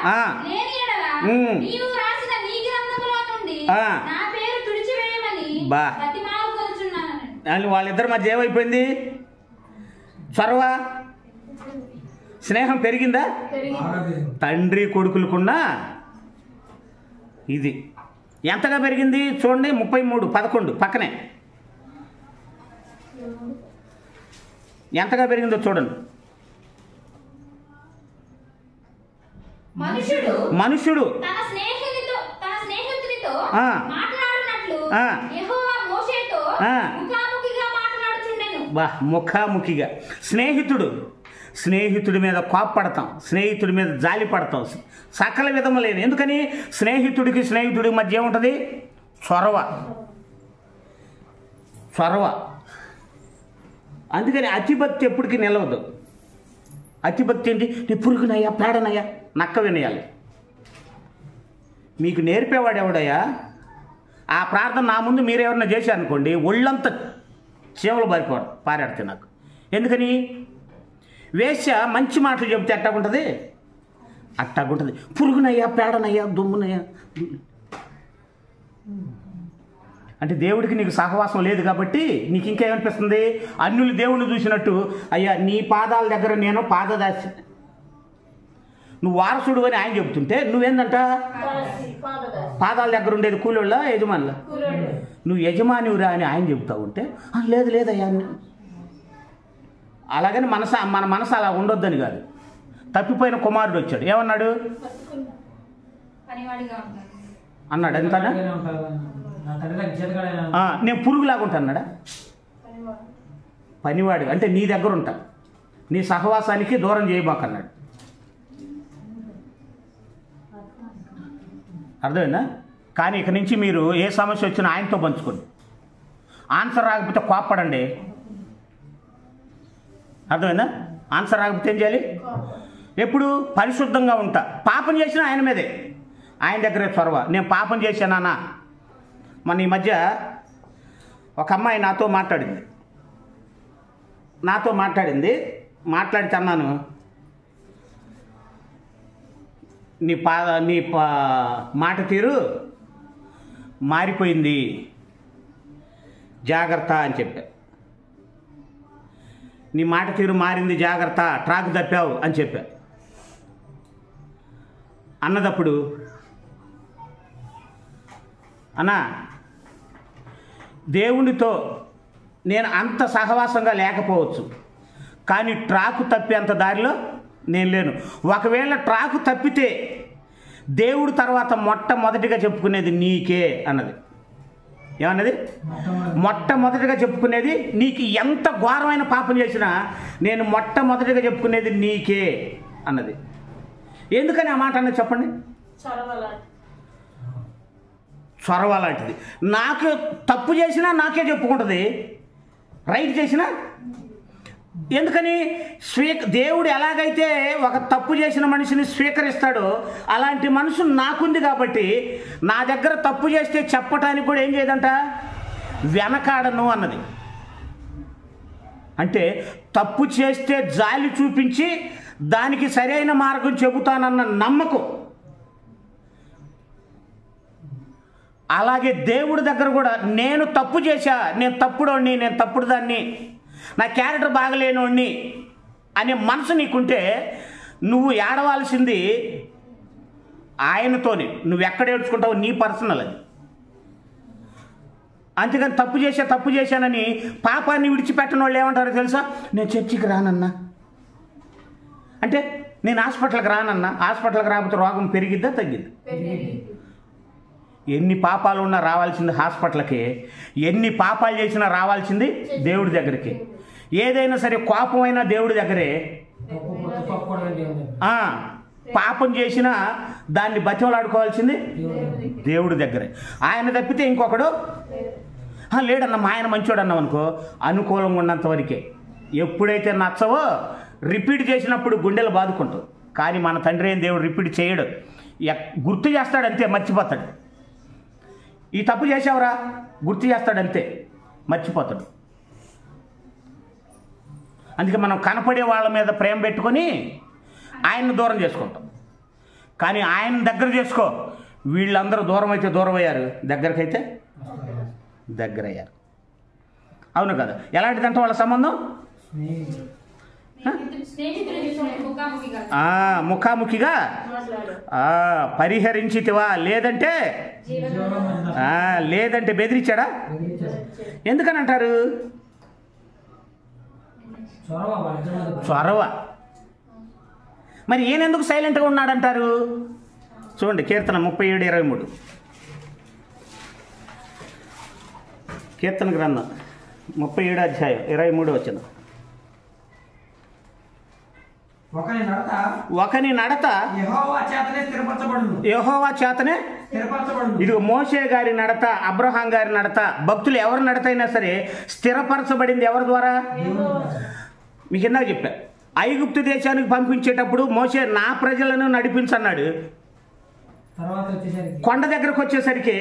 లేని యెడల నీవు రాసిన నీ గ్రంథములో నుండి నా పేరు తుడిచివేయమని బతిమాలుకొనుచున్నాను. వాళ్ళిద్దరి మధ్య ఏమైపోయింది? చొరవ, స్నేహం పెరిగిందా? తండ్రి కొడుకులకున్న ఇది ఎంతగా పెరిగింది చూడండి. 33:11 పక్కనే ఎంతగా పెరిగిందో చూడండి. మనుష్యుడు తన స్నేహితునితో మాట్లాడినట్లు యెహోవా మోషేతో ముఖాముఖిగా మాట్లాడుచుండెను. ముఖాముఖిగా స్నేహితుడి మీద కోప్పడతాం, స్నేహితుడి మీద జాలి పడతాం, సకల విధములేని. ఎందుకని? స్నేహితుడికి మధ్య ఏముంటుంది? చొరవ. అందుకని అతిభక్తి ఎప్పటికీ నిలవదు. అతిభక్తి ఏంటి? నీ పురుగునయ్యా, పేడనయ్యా, నక్క వినేయాలి. మీకు నేర్పేవాడు ఎవడయ్యా? ఆ ప్రార్థన నా ముందు మీరేమన్నా చేశారనుకోండి, ఒళ్ళంతా చీమలు పారాడితే నాకు. ఎందుకని? వేశ్య మంచి మాటలు చెబితే అట్టాగుంటుంది, పురుగునయ్యా, పేడనయ్యా, దుమ్మునయ్యా. అంటే దేవుడికి నీకు సహవాసం లేదు కాబట్టి నీకు ఇంకేమనిపిస్తుంది? అన్యులు దేవుణ్ణి చూసినట్టు, అయ్యా నీ పాదాల దగ్గర నేను పాదదాసి, నువ్వు వారసుడు అని ఆయన చెబుతుంటే నువ్వేందంట? పాదాల దగ్గర ఉండేది కూలోళ్ళ యజమానుల? నువ్వు యజమానివురా అని ఆయన చెబుతా ఉంటే లేదయ్యా. అలాగని మన మనసు అలా ఉండొద్దని కాదు. తప్పిపోయిన కుమారుడు వచ్చాడు, ఏమన్నాడు? అన్నాడు ఎంతనా? నేను పురుగులాగా ఉంటా అన్నాడా? పనివాడు అంటే నీ దగ్గర ఉంటా, నీ సహవాసానికి దూరం చేయబాకన్నాడు. అర్థమైందా? కానీ ఇక నుంచి మీరు ఏ సమస్య వచ్చినా ఆయనతో పంచుకోండి. ఆన్సర్ రాకపోతే కోప్పడండి. అర్థమైందా? ఆన్సర్ రాకపోతే ఏం చేయాలి? ఎప్పుడు పరిశుద్ధంగా ఉంటా. పాపం చేసినా ఆయన మీదే, ఆయన దగ్గరే చొరవ. నేను పాపం చేశానా? మన ఈ మధ్య ఒక అమ్మాయి నాతో మాట్లాడితే అన్నాను, నీ మాట తీరు మారిపోయింది, జాగ్రత్త అని చెప్పా. నీ మాట తీరు మారింది, జాగ్రత్త, ట్రాక్ తప్పావు అని చెప్పా. అన్నదప్పుడు అన్నా, దేవునితో నేను అంత సహవాసంగా లేకపోవచ్చు, కానీ ట్రాకు తప్పేంత దారిలో నేను లేను. ఒకవేళ ట్రాకు తప్పితే దేవుడు తర్వాత మొట్టమొదటిగా చెప్పుకునేది నీకే అన్నది. ఏమన్నది? మొట్టమొదటిగా చెప్పుకునేది నీకు ఎంత ఘోరమైన పాపం చేసినా నేను మొట్టమొదటిగా చెప్పుకునేది నీకే అన్నది. ఎందుకని ఆ మాట అన్నది చెప్పండి? చొరవ లాంటిది. నాకు తప్పు చేసినా నాకే చెప్పుకుంటుంది, రైట్ చేసినా. ఎందుకని? దేవుడు ఎలాగైతే ఒక తప్పు చేసిన మనిషిని స్వీకరిస్తాడో అలాంటి మనసు నాకుంది కాబట్టి నా దగ్గర తప్పు చేస్తే చెప్పటానికి కూడా ఏం చేయదంట, వెనకాడను అన్నది. అంటే తప్పు చేస్తే జాలి చూపించి దానికి సరైన మార్గం చెబుతానన్న నమ్మకం. అలాగే దేవుడి దగ్గర కూడా నేను తప్పు చేశా, నేను తప్పుడోడిని, నేను తప్పుడు దాన్ని, నా క్యారెక్టర్ బాగలేనోడిని అనే మనసు నీకుంటే నువ్వు ఏడవాల్సింది ఆయనతోనే. నువ్వు ఎక్కడ ఏడ్చుకుంటావు నీ పర్సనల్ అది. అంతేగాని తప్పు చేశానని పాపాన్ని విడిచిపెట్టని వాళ్ళు ఏమంటారో తెలుసా? నేను చర్చికి రానన్నా అంటే, నేను హాస్పిటల్కి రానన్నా. హాస్పిటల్కి రాకపోతే రోగం పెరిగిద్దా తగ్గిద్దా? ఎన్ని పాపాలు ఉన్నా రావాల్సింది హాస్పిటల్కి, ఎన్ని పాపాలు చేసినా రావాల్సింది దేవుడి దగ్గరికి. ఏదైనా సరే కోపమైనా దేవుడి దగ్గరే. పాపం చేసినా దాన్ని బతిమలాడుకోవాల్సింది దేవుడి దగ్గరే. ఆయన తప్పితే ఇంకొకడు లేడన్నా. మా ఆయన మంచోడు అన్నాం అనుకో, అనుకూలంగా ఉన్నంత వరకే. ఎప్పుడైతే నచ్చవో రిపీట్ చేసినప్పుడు గుండెలు బాదుకుంటావు. కానీ మన తండ్రి ఏం దేవుడు రిపీట్ చేయడు, గుర్తు చేస్తాడు అంతే, మర్చిపోతాడు. ఈ తప్పు చేసావురా గుర్తు చేస్తాడు అంతే, మర్చిపోతాడు. అందుకే మనం కనపడే వాళ్ళ మీద ప్రేమ పెట్టుకొని ఆయన్ని దూరం చేసుకుంటాం. కానీ ఆయన దగ్గర చేసుకో. వీళ్ళందరూ దూరం అయితే దూరం అయ్యారు, దగ్గరకైతే దగ్గర అయ్యారు. అవును కదా? ఎలాంటిదంటే వాళ్ళ సంబంధం ముఖాముఖిగా పరిహరించితివా, లేదంటే బెదిరించాడా? ఎందుకని అంటారు? చొరవ. మరి ఈయనెందుకు సైలెంట్గా ఉన్నాడంటారు? చూడండి, కీర్తన 37:23. కీర్తన గ్రంథం 37:23. ఒకని నడత యెహోవా చేతనే ఇది మోషే గారి నడత, అబ్రహాం గారి నడత, భక్తులు ఎవరి నడత అయినా సరే స్థిరపరచబడింది ఎవరి ద్వారా? మీకు ఇందాక చెప్పా, ఐగుప్తు దేశానికి పంపించేటప్పుడు మోషే నా ప్రజలను నడిపించన్నాడు. కొండ దగ్గరకు వచ్చేసరికి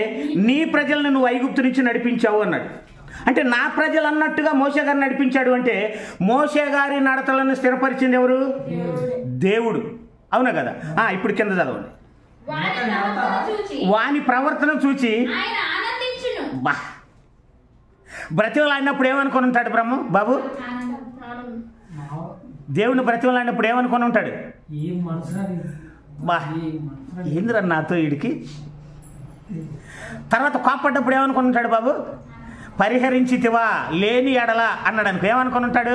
నీ ప్రజలను నువ్వు ఐగుప్తు నుంచి నడిపించావు అన్నాడు. అంటే నా ప్రజలు అన్నట్టుగా మోషే గారిని నడిపించాడు. అంటే మోషే గారి నడతలను స్థిరపరిచింది ఎవరు? దేవుడు. అవునా కదా? ఇప్పుడు కింద చదవండి. వాని ప్రవర్తన చూచి బా బ్రతిమలాడినప్పుడు ఏమనుకొని ఉంటాడు బాబు? దేవుని బ్రతిమలాడినప్పుడు ఏమనుకొని ఉంటాడు? బా ఏందిరా నాతో వీడికి. తర్వాత కోప్పడ్డప్పుడు ఏమనుకొని ఉంటాడు బాబు? పరిహరించితివా, లేని ఎడల అన్నాడు అనుకో, ఏమనుకొని ఉంటాడు?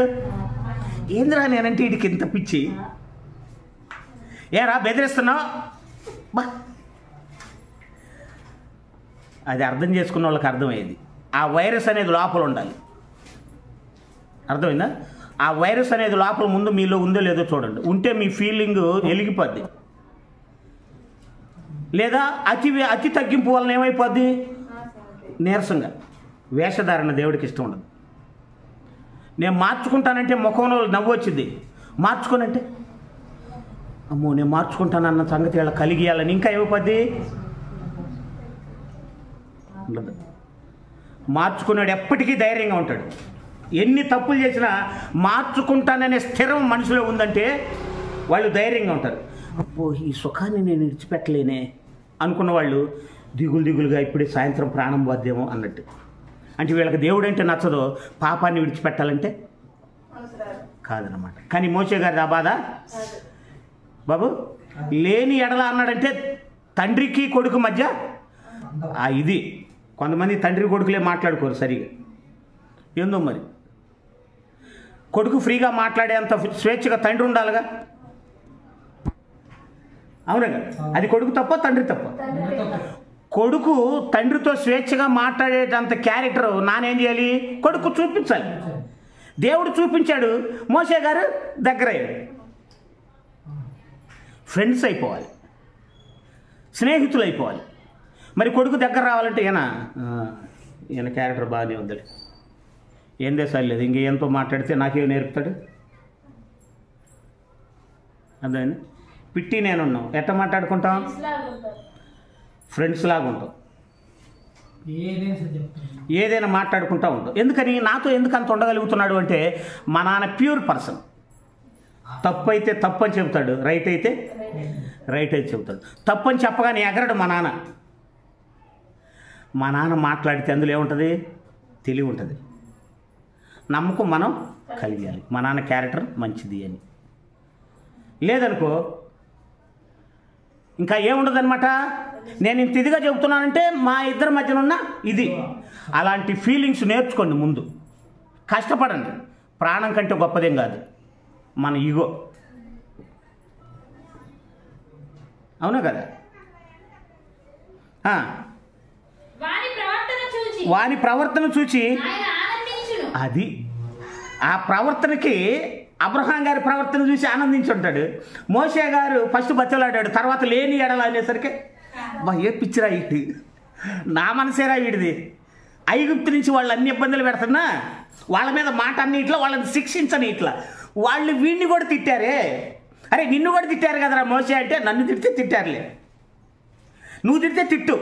ఏందిరా నేనంటే వీడికి ఇంత పిచ్చి, ఏరా బెదిరిస్తున్నావు బా. అది అర్థం చేసుకున్న వాళ్ళకి అర్థమయ్యేది. ఆ వైరస్ అనేది లోపల ఉండాలి. అర్థమైందా? ఆ వైరస్ అనేది లోపల ముందు మీలో ఉందో లేదో చూడండి. ఉంటే మీ ఫీలింగ్ వెలిగిపోద్ది. లేదా అతి తగ్గింపు వలన ఏమైపోద్ది? నీరసంగా. వేషధారణ దేవుడికి ఇష్టం ఉండదు. నేను మార్చుకుంటానంటే ముఖంలో నవ్వు వచ్చింది, మార్చుకోనంటే అమ్మో నేను మార్చుకుంటానన్న సంగతి ఇలా కలిగియాలని ఇంకా ఏమైపోద్ది? ఉండదు. మార్చుకున్నాడు ఎప్పటికీ ధైర్యంగా ఉంటాడు. ఎన్ని తప్పులు చేసినా మార్చుకుంటాననే స్థిరం మనిషిలో ఉందంటే వాళ్ళు ధైర్యంగా ఉంటారు. అబ్బో ఈ సుఖాన్ని నేను విడిచిపెట్టలేనే అనుకున్న వాళ్ళు దిగులుగా ఇప్పుడే సాయంత్రం ప్రాణం పోద్దేమో అన్నట్టు. అంటే వీళ్ళకి దేవుడు అంటే నచ్చదో, పాపాన్ని విడిచిపెట్టాలంటే కాదనమాట. కానీ మోషే గారి ఆ బాధ బాబు. లేని ఎడల అన్నాడంటే తండ్రికి కొడుకు మధ్య ఇది. కొంతమంది తండ్రి కొడుకులే మాట్లాడుకోరు సరిగా, ఏందో మరి. కొడుకు ఫ్రీగా మాట్లాడేంత స్వేచ్ఛగా తండ్రి ఉండాలిగా. అవునా కదా? అది కొడుకు తప్ప తండ్రి తప్ప? కొడుకు తండ్రితో స్వేచ్ఛగా మాట్లాడేటంత క్యారెక్టర్ నానేం చేయాలి? కొడుకు చూపించాలి. దేవుడు చూపించాడు, మోషే గారు దగ్గర అయ్యాడు. ఫ్రెండ్స్ అయిపోవాలి, స్నేహితులు అయిపోవాలి. మరి కొడుకు దగ్గర రావాలంటే ఈయన క్యారెక్టర్ బాగానే ఉందిలే, ఏం దేశాలు లేదు, ఇంకేంతో మాట్లాడితే నాకేం నేర్పుతాడు? అదే పిట్టి నేనున్నాం, ఎట్లా మాట్లాడుకుంటాం? ఫ్రెండ్స్ లాగా ఉంటాం, ఏదైనా మాట్లాడుకుంటూ ఉంటాం. ఎందుకని? నాతో ఎందుకు అంత ఉండగలుగుతున్నాడు అంటే మా నాన్న ప్యూర్ పర్సన్. తప్పు అయితే తప్పు అని చెబుతాడు, రైట్ అయితే రైట్ అయితే చెబుతాడు. తప్పు అని చెప్పగానే ఎగరడు మా నాన్న. మా నాన్న మాట్లాడితే అందులో ఏముంటుంది? తెలివి ఉంటుంది. నమ్మకం మనం కలిగాలి, మా నాన్న క్యారెక్టర్ మంచిది అని. లేదనుకో ఇంకా ఏముండదనమాట. నేను ఇంత ఇదిగా చెబుతున్నానంటే మా ఇద్దరి మధ్యన ఉన్న ఇది. అలాంటి ఫీలింగ్స్ నేర్చుకోండి ముందు, కష్టపడండి. ప్రాణం కంటే గొప్పదేం కాదు మన ఈగో. అవునా కదా? వాని ప్రవర్తన చూచి అది ఆ ప్రవర్తనకి అబ్రహాం గారి ప్రవర్తన చూసి ఆనందించి ఉంటాడు. మోషే గారు ఫస్ట్ బచ్చలాడాడు, తర్వాత లేని ఎడల అనేసరికి ఏ పిచ్చిరా వీడి, నా మనసేరా వీడిది. ఐగుప్తు నుంచి వాళ్ళు అన్ని ఇబ్బందులు పెడుతున్నా వాళ్ళ మీద మాట అన్నిట్లో వాళ్ళని శిక్షించని ఇట్లా వాళ్ళు వీడిని కూడా తిట్టారే. అరే నిన్ను కూడా తిట్టారు కదరా మోషే అంటే, నన్ను తిడితే తిట్టారులే, నువ్వు తిడితే తిట్టు,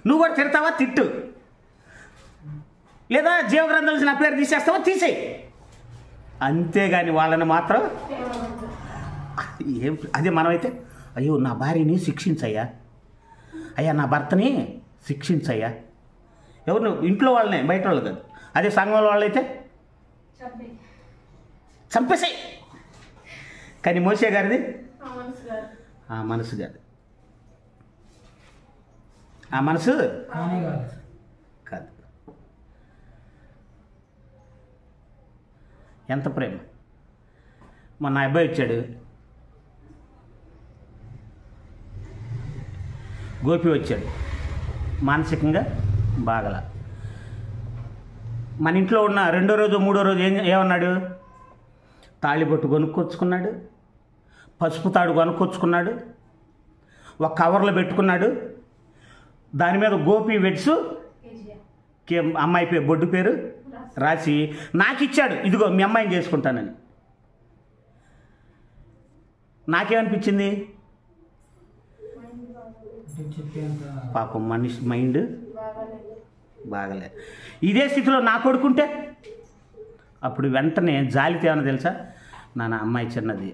నువ్వు కూడా తిడతావా తిట్టు, లేదా జీవగ్రంథం నా పేరు తీసేస్తావా తీసేయి, అంతేగాని వాళ్ళని మాత్రం ఏం. అదే మనమైతే అయ్యో నా భార్యని శిక్షించయ్యా, అయ్యా నా భర్తని శిక్షించయ్యా, ఎవరు ఇంట్లో వాళ్ళనే బయట వాళ్ళు కాదు. అదే సంఘంలో వాళ్ళైతే చంపేసాయి. కానీ మోషే గారిది ఆ మనసు కాదు, ఆ మనసు కాదు. ఎంత ప్రేమ. మొన్న అబ్బాయి వచ్చాడు, గోపి వచ్చాడు, మానసికంగా బాగల. మన ఇంట్లో ఉన్న రెండో రోజు మూడో రోజు ఏమన్నాడు, తాళిబొట్టు కొనుక్కొచ్చుకున్నాడు, పసుపు తాడు కొనుక్కొచ్చుకున్నాడు, ఒక కవర్లో పెట్టుకున్నాడు, దాని మీద గోపి వెడ్స్ అమ్మాయి పేరు బొడ్డు పేరు రాసి నాకు ఇచ్చాడు, ఇదిగో మీ అమ్మాయిని చేసుకుంటానని. నాకేమనిపించింది, పాపం మనిషి మైండ్ బాగలే. ఇదే స్థితిలో నా కొడుకుంటే అప్పుడు వెంటనే జాలితే ఏమన్నా తెలుసా, నాన్న అమ్మాయి చిన్నది,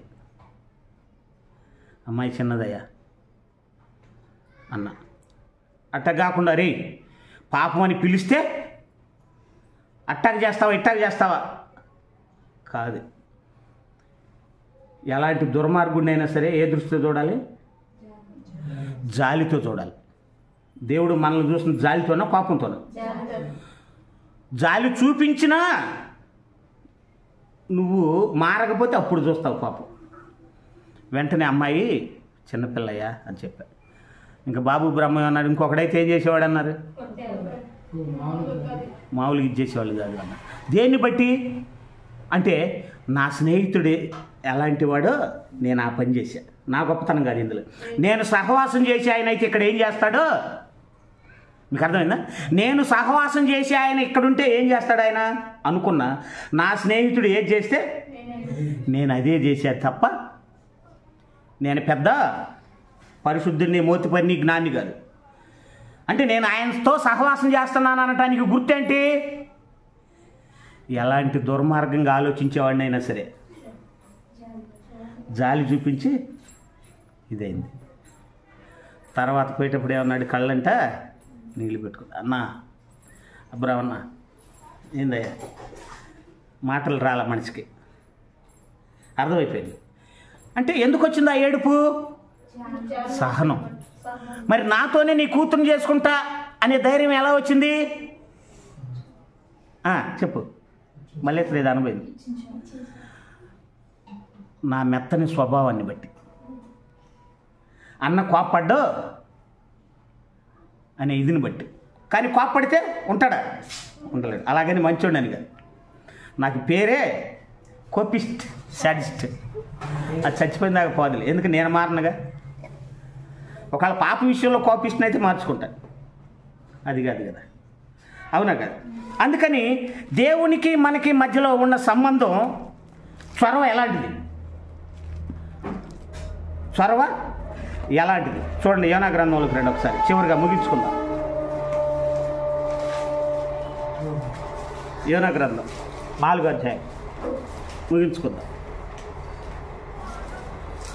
అమ్మాయి చిన్నదయ్యా అన్న. అట్ట కాకుండా రే పాపం అని పిలిస్తే అట్టాక్ చేస్తావా ఇట్టాక్ చేస్తావా కాదు. ఎలాంటి దుర్మార్గుడినైనా సరే ఏ దృష్టితో చూడాలి, జాలితో చూడాలి. దేవుడు మనల్ని చూసిన జాలితోనా కోపంతోనా? జాలి చూపించినా నువ్వు మారకపోతే అప్పుడు చూస్తావు పాపం. వెంటనే అమ్మాయి చిన్నపిల్లయ్యా అని చెప్పారు. ఇంకా బాబు బ్రహ్మ అన్నాడు, ఇంకొకడైతే ఏం చేసేవాడు అన్నారు, మామూలుగా ఇచ్చేసేవాళ్ళు కాదు అన్నారు. దేన్ని బట్టి అంటే నా స్నేహితుడు ఎలాంటి వాడో నేను ఆ పని చేశా, నా గొప్పతనం కాదు ఇందులో. నేను సహవాసం చేసి ఆయన అయితే ఇక్కడ ఏం చేస్తాడో మీకు అర్థమైందా? నేను సహవాసం చేసి ఆయన ఇక్కడుంటే ఏం చేస్తాడు ఆయన అనుకున్నా, నా స్నేహితుడు ఏది చేస్తే నేను అదే చేశాను తప్ప నేను పెద్ద పరిశుద్ధుడిని మోతిపరిని జ్ఞాని కాదు. అంటే నేను ఆయనతో సహవాసం చేస్తున్నాను అనటానికి గుర్తేంటి, ఎలాంటి దుర్మార్గంగా ఆలోచించేవాడినైనా సరే జాలి చూపించి ఇదైంది. తర్వాత పోయేటప్పుడు ఏమన్నాడు, కళ్ళంట నీళ్ళు పెట్టుకున్నా. అన్నా అబ్రావన్న ఏందయ్యా, మాటలు రాల మనిషికి, అర్థమైపోయింది. అంటే ఎందుకు వచ్చింది ఆ ఏడుపు, సహనం. మరి నాతోనే నీ కూతురు చేసుకుంటా అనే ధైర్యం ఎలా వచ్చింది చెప్పు, మళ్ళీ లేదు అనుభవం. నా మెత్తని స్వభావాన్ని బట్టి. అన్న కోప్పడ్డో అనే ఇదిని బట్టి. కానీ కోప్పడితే ఉంటాడా, ఉండలేడు. అలాగని మంచోడు అని కాదు, నాకు పేరే కోపిస్ట్ సాడిస్ట్. అది చచ్చిపోయిన దాకా పోదులే, ఎందుకు నేను మారనుగా. ఒకవేళ పాప విషయంలో కోపిస్ట్ని అయితే మార్చుకుంటాను, అది కాదు కదా, అవునా కాదు. అందుకని దేవునికి మనకి మధ్యలో ఉన్న సంబంధం చొరవ ఎలాంటిది, చొరవ ఎలాంటిది చూడండి. యోనా గ్రంథంలోకి రండి ఒకసారి, చివరిగా ముగించుకుందాం. యోనా గ్రంథం 4వ అధ్యాయం ముగించుకుందాం.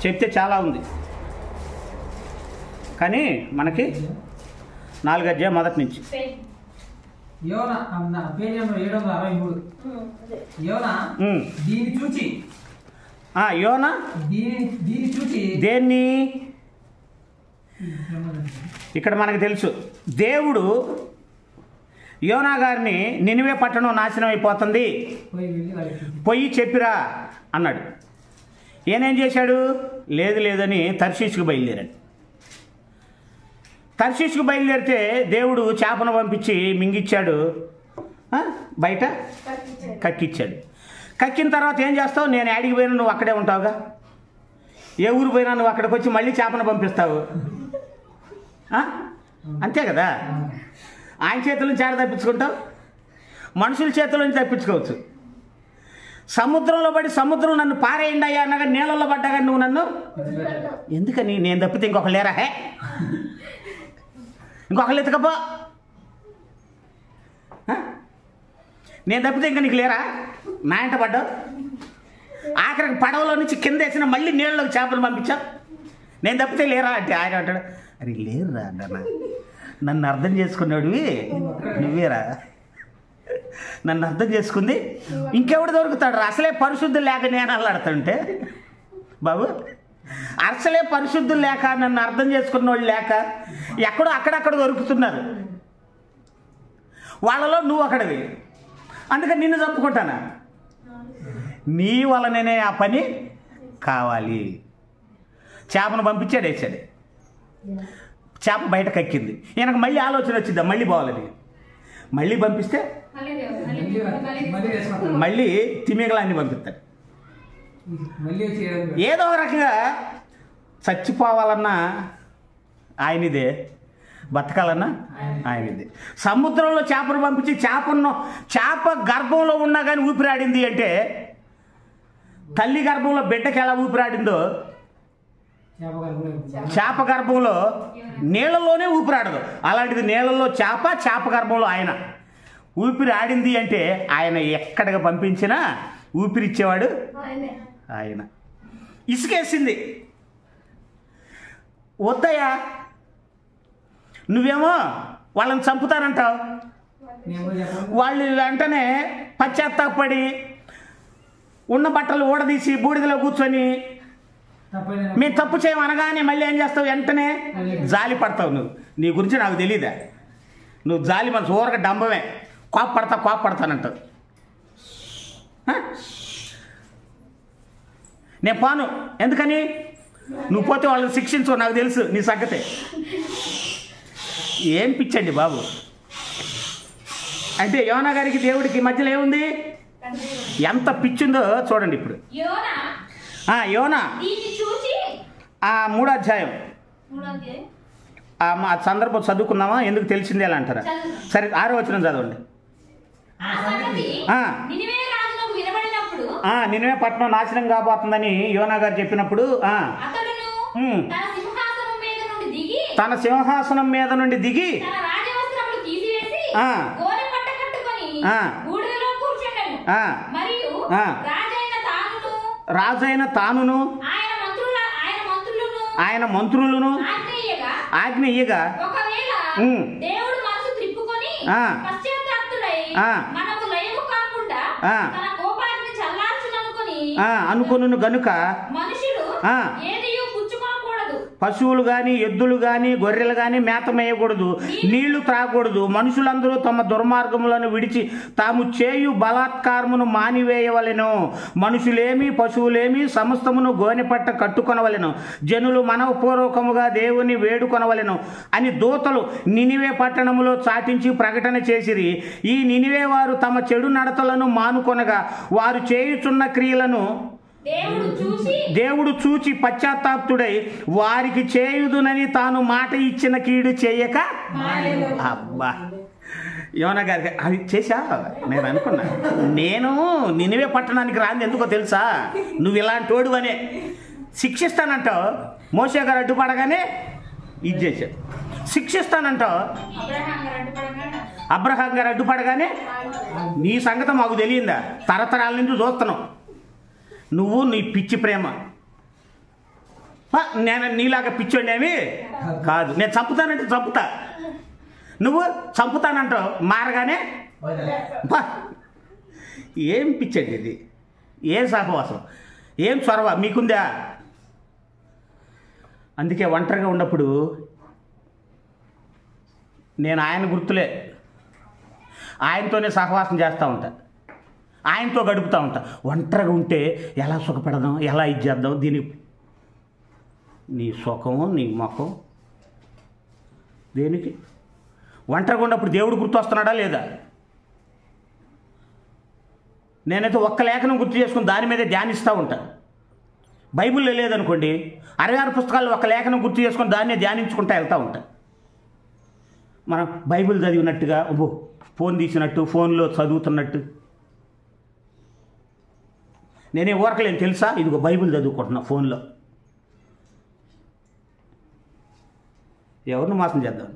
చెప్తే చాలా ఉంది కానీ మనకి 4వ అధ్యాయం మొదటి నుంచి. యోనా దేన్ని, ఇక్కడ మనకు తెలుసు దేవుడు యోనా గారిని నినివే పట్టణం నాశనం అయిపోతుంది పోయి చెప్పిరా అన్నాడు. ఏనేం చేశాడు, లేదు లేదని తర్షీషుకు బయలుదేరాడు. తర్షీషుకు బయలుదేరితే దేవుడు చేపను పంపించి మింగిచ్చాడు, బయట కక్కిచ్చాడు. కక్కిన తర్వాత ఏం చేస్తావు? నేను యాడికి పోయినా నువ్వు అక్కడే ఉంటావుగా, ఏ ఊరు పోయినా నువ్వు అక్కడికి వచ్చి మళ్ళీ చేపను పంపిస్తావు. అంతే కదా. ఆయన చేతుల నుంచి ఆడ తప్పించుకుంటావు, మనుషుల చేతుల నుంచి తప్పించుకోవచ్చు. సముద్రంలో పడి సముద్రం నన్ను పారేయండి అయ్యా అన్నగా నీళ్ళల్లో పడ్డాగా నువ్వు నన్ను ఎందుకని? నేను తప్పితే ఇంకొకరు లేరా? ఇంకొకరు ఎత్తుకపో. నేను తప్పితే ఇంకా నీకు లేరా? నా ఇంట పడ్డావు. ఆఖరికి పడవలో నుంచి కింద వేసిన మళ్ళీ నీళ్ళలోకి చేపలు పంపించావు. నేను తప్పితే లేరా అంటే ఆయన అంటాడు, అరే లేరురా అన్న, నన్ను అర్థం చేసుకున్నాడువి నువ్వేరా, నన్ను అర్థం చేసుకుంది ఇంకెవడు దొరుకుతాడు రా? అసలే పరిశుద్ధులు లేక నేను అల్లాడుతుంటే బాబు, అసలే పరిశుద్ధులు లేక నన్ను అర్థం చేసుకున్న వాళ్ళు లేక ఎక్కడో అక్కడక్కడ దొరుకుతున్నారు. వాళ్ళలో నువ్వు ఒకడివి, అందుకని నిన్ను చంపుకుంటానా? నీ వలననే ఆ పని కావాలి. చేపను పంపించాడు, వేసాడు, చేప బయట కక్కింది. ఈయనకు మళ్ళీ ఆలోచన వచ్చిద్దా మళ్ళీ పోవాలని. మళ్ళీ పంపిస్తే మళ్ళీ తిమింగలాన్ని పంపిస్తాడు. ఏదో ఒక రకంగా చచ్చిపోవాలన్నా ఆయనదే, బతకాలన్నా ఆయనదే. సముద్రంలో చేపను పంపించి చేప గర్భంలో ఉన్నా కానీ ఊపిరాడింది అంటే తల్లి గర్భంలో బిడ్డకి ఎలా ఊపిరాడిందో చేప గర్భంలో నీళ్ళలోనే ఊపిరాడదు. అలాంటిది నీళ్ళలో చేప గర్భంలో ఆయన ఊపిరి ఆడింది అంటే ఆయన ఎక్కడికి పంపించినా ఊపిరిచ్చేవాడు ఆయన. ఇసుకేసింది, వద్దయ్యా నువ్వేమో వాళ్ళని చంపుతానంటావు. వాళ్ళు వెంటనే పశ్చాత్తాపడి ఉన్న బట్టలు ఊడదీసి బూడిదలో కూర్చొని మేము తప్పు చేయమనగానే మళ్ళీ ఏం చేస్తావు? వెంటనే జాలి పడతావు. నువ్వు నీ గురించి నాకు తెలీదా? నువ్వు జాలి మనసు ఊరక డంబమే, కోపడతానంటావు. నేను పోను. ఎందుకని? నువ్వు పోతే వాళ్ళని శిక్షించు, నాకు తెలుసు నీ సంగతే. ఏం పిచ్చండి బాబు. అంటే యోనా గారికి దేవుడికి మధ్యలో ఏముంది? ఎంత పిచ్చిందో చూడండి ఇప్పుడు. యోనా 3వ అధ్యాయం ఆ సందర్భం చదువుకుందామా? ఎందుకు తెలిసిందే అలా అంటారా? సరే 6వ వచనం చదవండి. నినివే పట్టణం నాశనం కాబోతుందని యోనా గారు చెప్పినప్పుడు తన సింహాసనం మీద నుండి దిగి రాజైన తానును ఆయన మంత్రులను ఆజ్ఞ ఇయ్యగా అనుకొను గనుక పశువులు కానీ ఎద్దులు కానీ గొర్రెలు కానీ మేత మేయకూడదు, నీళ్లు త్రాగకూడదు. మనుషులందరూ తమ దుర్మార్గములను విడిచి తాము చేయు బలాత్కారమును మానివేయవలెను. మనుషులేమి పశువులేమి సమస్తమును గోనెపట్ట కట్టుకొనవలెను. జనులు మనఃపూర్వకముగా దేవుని వేడుకొనవలెను అని దూతలు నినివే పట్టణములో చాటించి ప్రకటన చేసిరి. ఈ నినివే వారు తమ చెడు నడతలను మానుకొనగా వారు చేయుచున్న క్రియలను దేవుడు చూచి పశ్చాత్తాప్తుడై వారికి చేయుదునని తాను మాట ఇచ్చిన కీడు చేయక. అబ్బా, యోనా గారికి అది చేశా. నేను అనుకున్నా, నేను నినివే పట్టణానికి రాంది ఎందుకో తెలుసా? నువ్వు ఇలాంటి వాడు అనే శిక్షిస్తానంటావు. మోషే గారు అడ్డుపడగానే ఇది చేశాడు. శిక్షిస్తానంటావు. అబ్రహాం గారు అడ్డుపడగానే నీ సంగతి మాకు తెలియందా? తరతరాల నుంచి చూస్తున్నావు. నువ్వు నీ పిచ్చి ప్రేమ. నేను నీలాగా పిచ్చోడేమి కాదు. నేను చంపుతానంటే చంపుతా, నువ్వు చంపుతానంటావు. మారగానే ఏం పిచ్చండి ఇది? ఏం సహవాసం, ఏం చొరవ మీకుందా? అందుకే ఒంటరిగా ఉన్నప్పుడు నేను ఆయన గుర్తులే, ఆయనతోనే సహవాసం చేస్తూ ఉంటా, ఆయనతో గడుపుతూ ఉంటా. ఒంటరిగా ఉంటే ఎలా సుఖపడదాం, ఎలా ఇది చేద్దాం, దీనికి నీ సుఖము నీ ముఖం దేనికి? ఒంటరిగా ఉన్నప్పుడు దేవుడు గుర్తొస్తున్నాడా లేదా? నేనైతే ఒక్క లేఖనం గుర్తు చేసుకుని దాని మీదే ధ్యానిస్తూ ఉంటాను. బైబిల్లో లేదనుకోండి 66 పుస్తకాలు ఒక లేఖనం గుర్తు చేసుకొని దాన్నే ధ్యానించుకుంటూ వెళ్తూ ఉంటాను. మనం బైబిల్ చదివినట్టుగా ఫోన్ తీసినట్టు, ఫోన్లో చదువుతున్నట్టు. నేనే ఊరకలేను తెలుసా, ఇదిగో బైబిల్ చదువుకుంటున్నా ఫోన్లో. ఎవరిని మోసం చేద్దాం?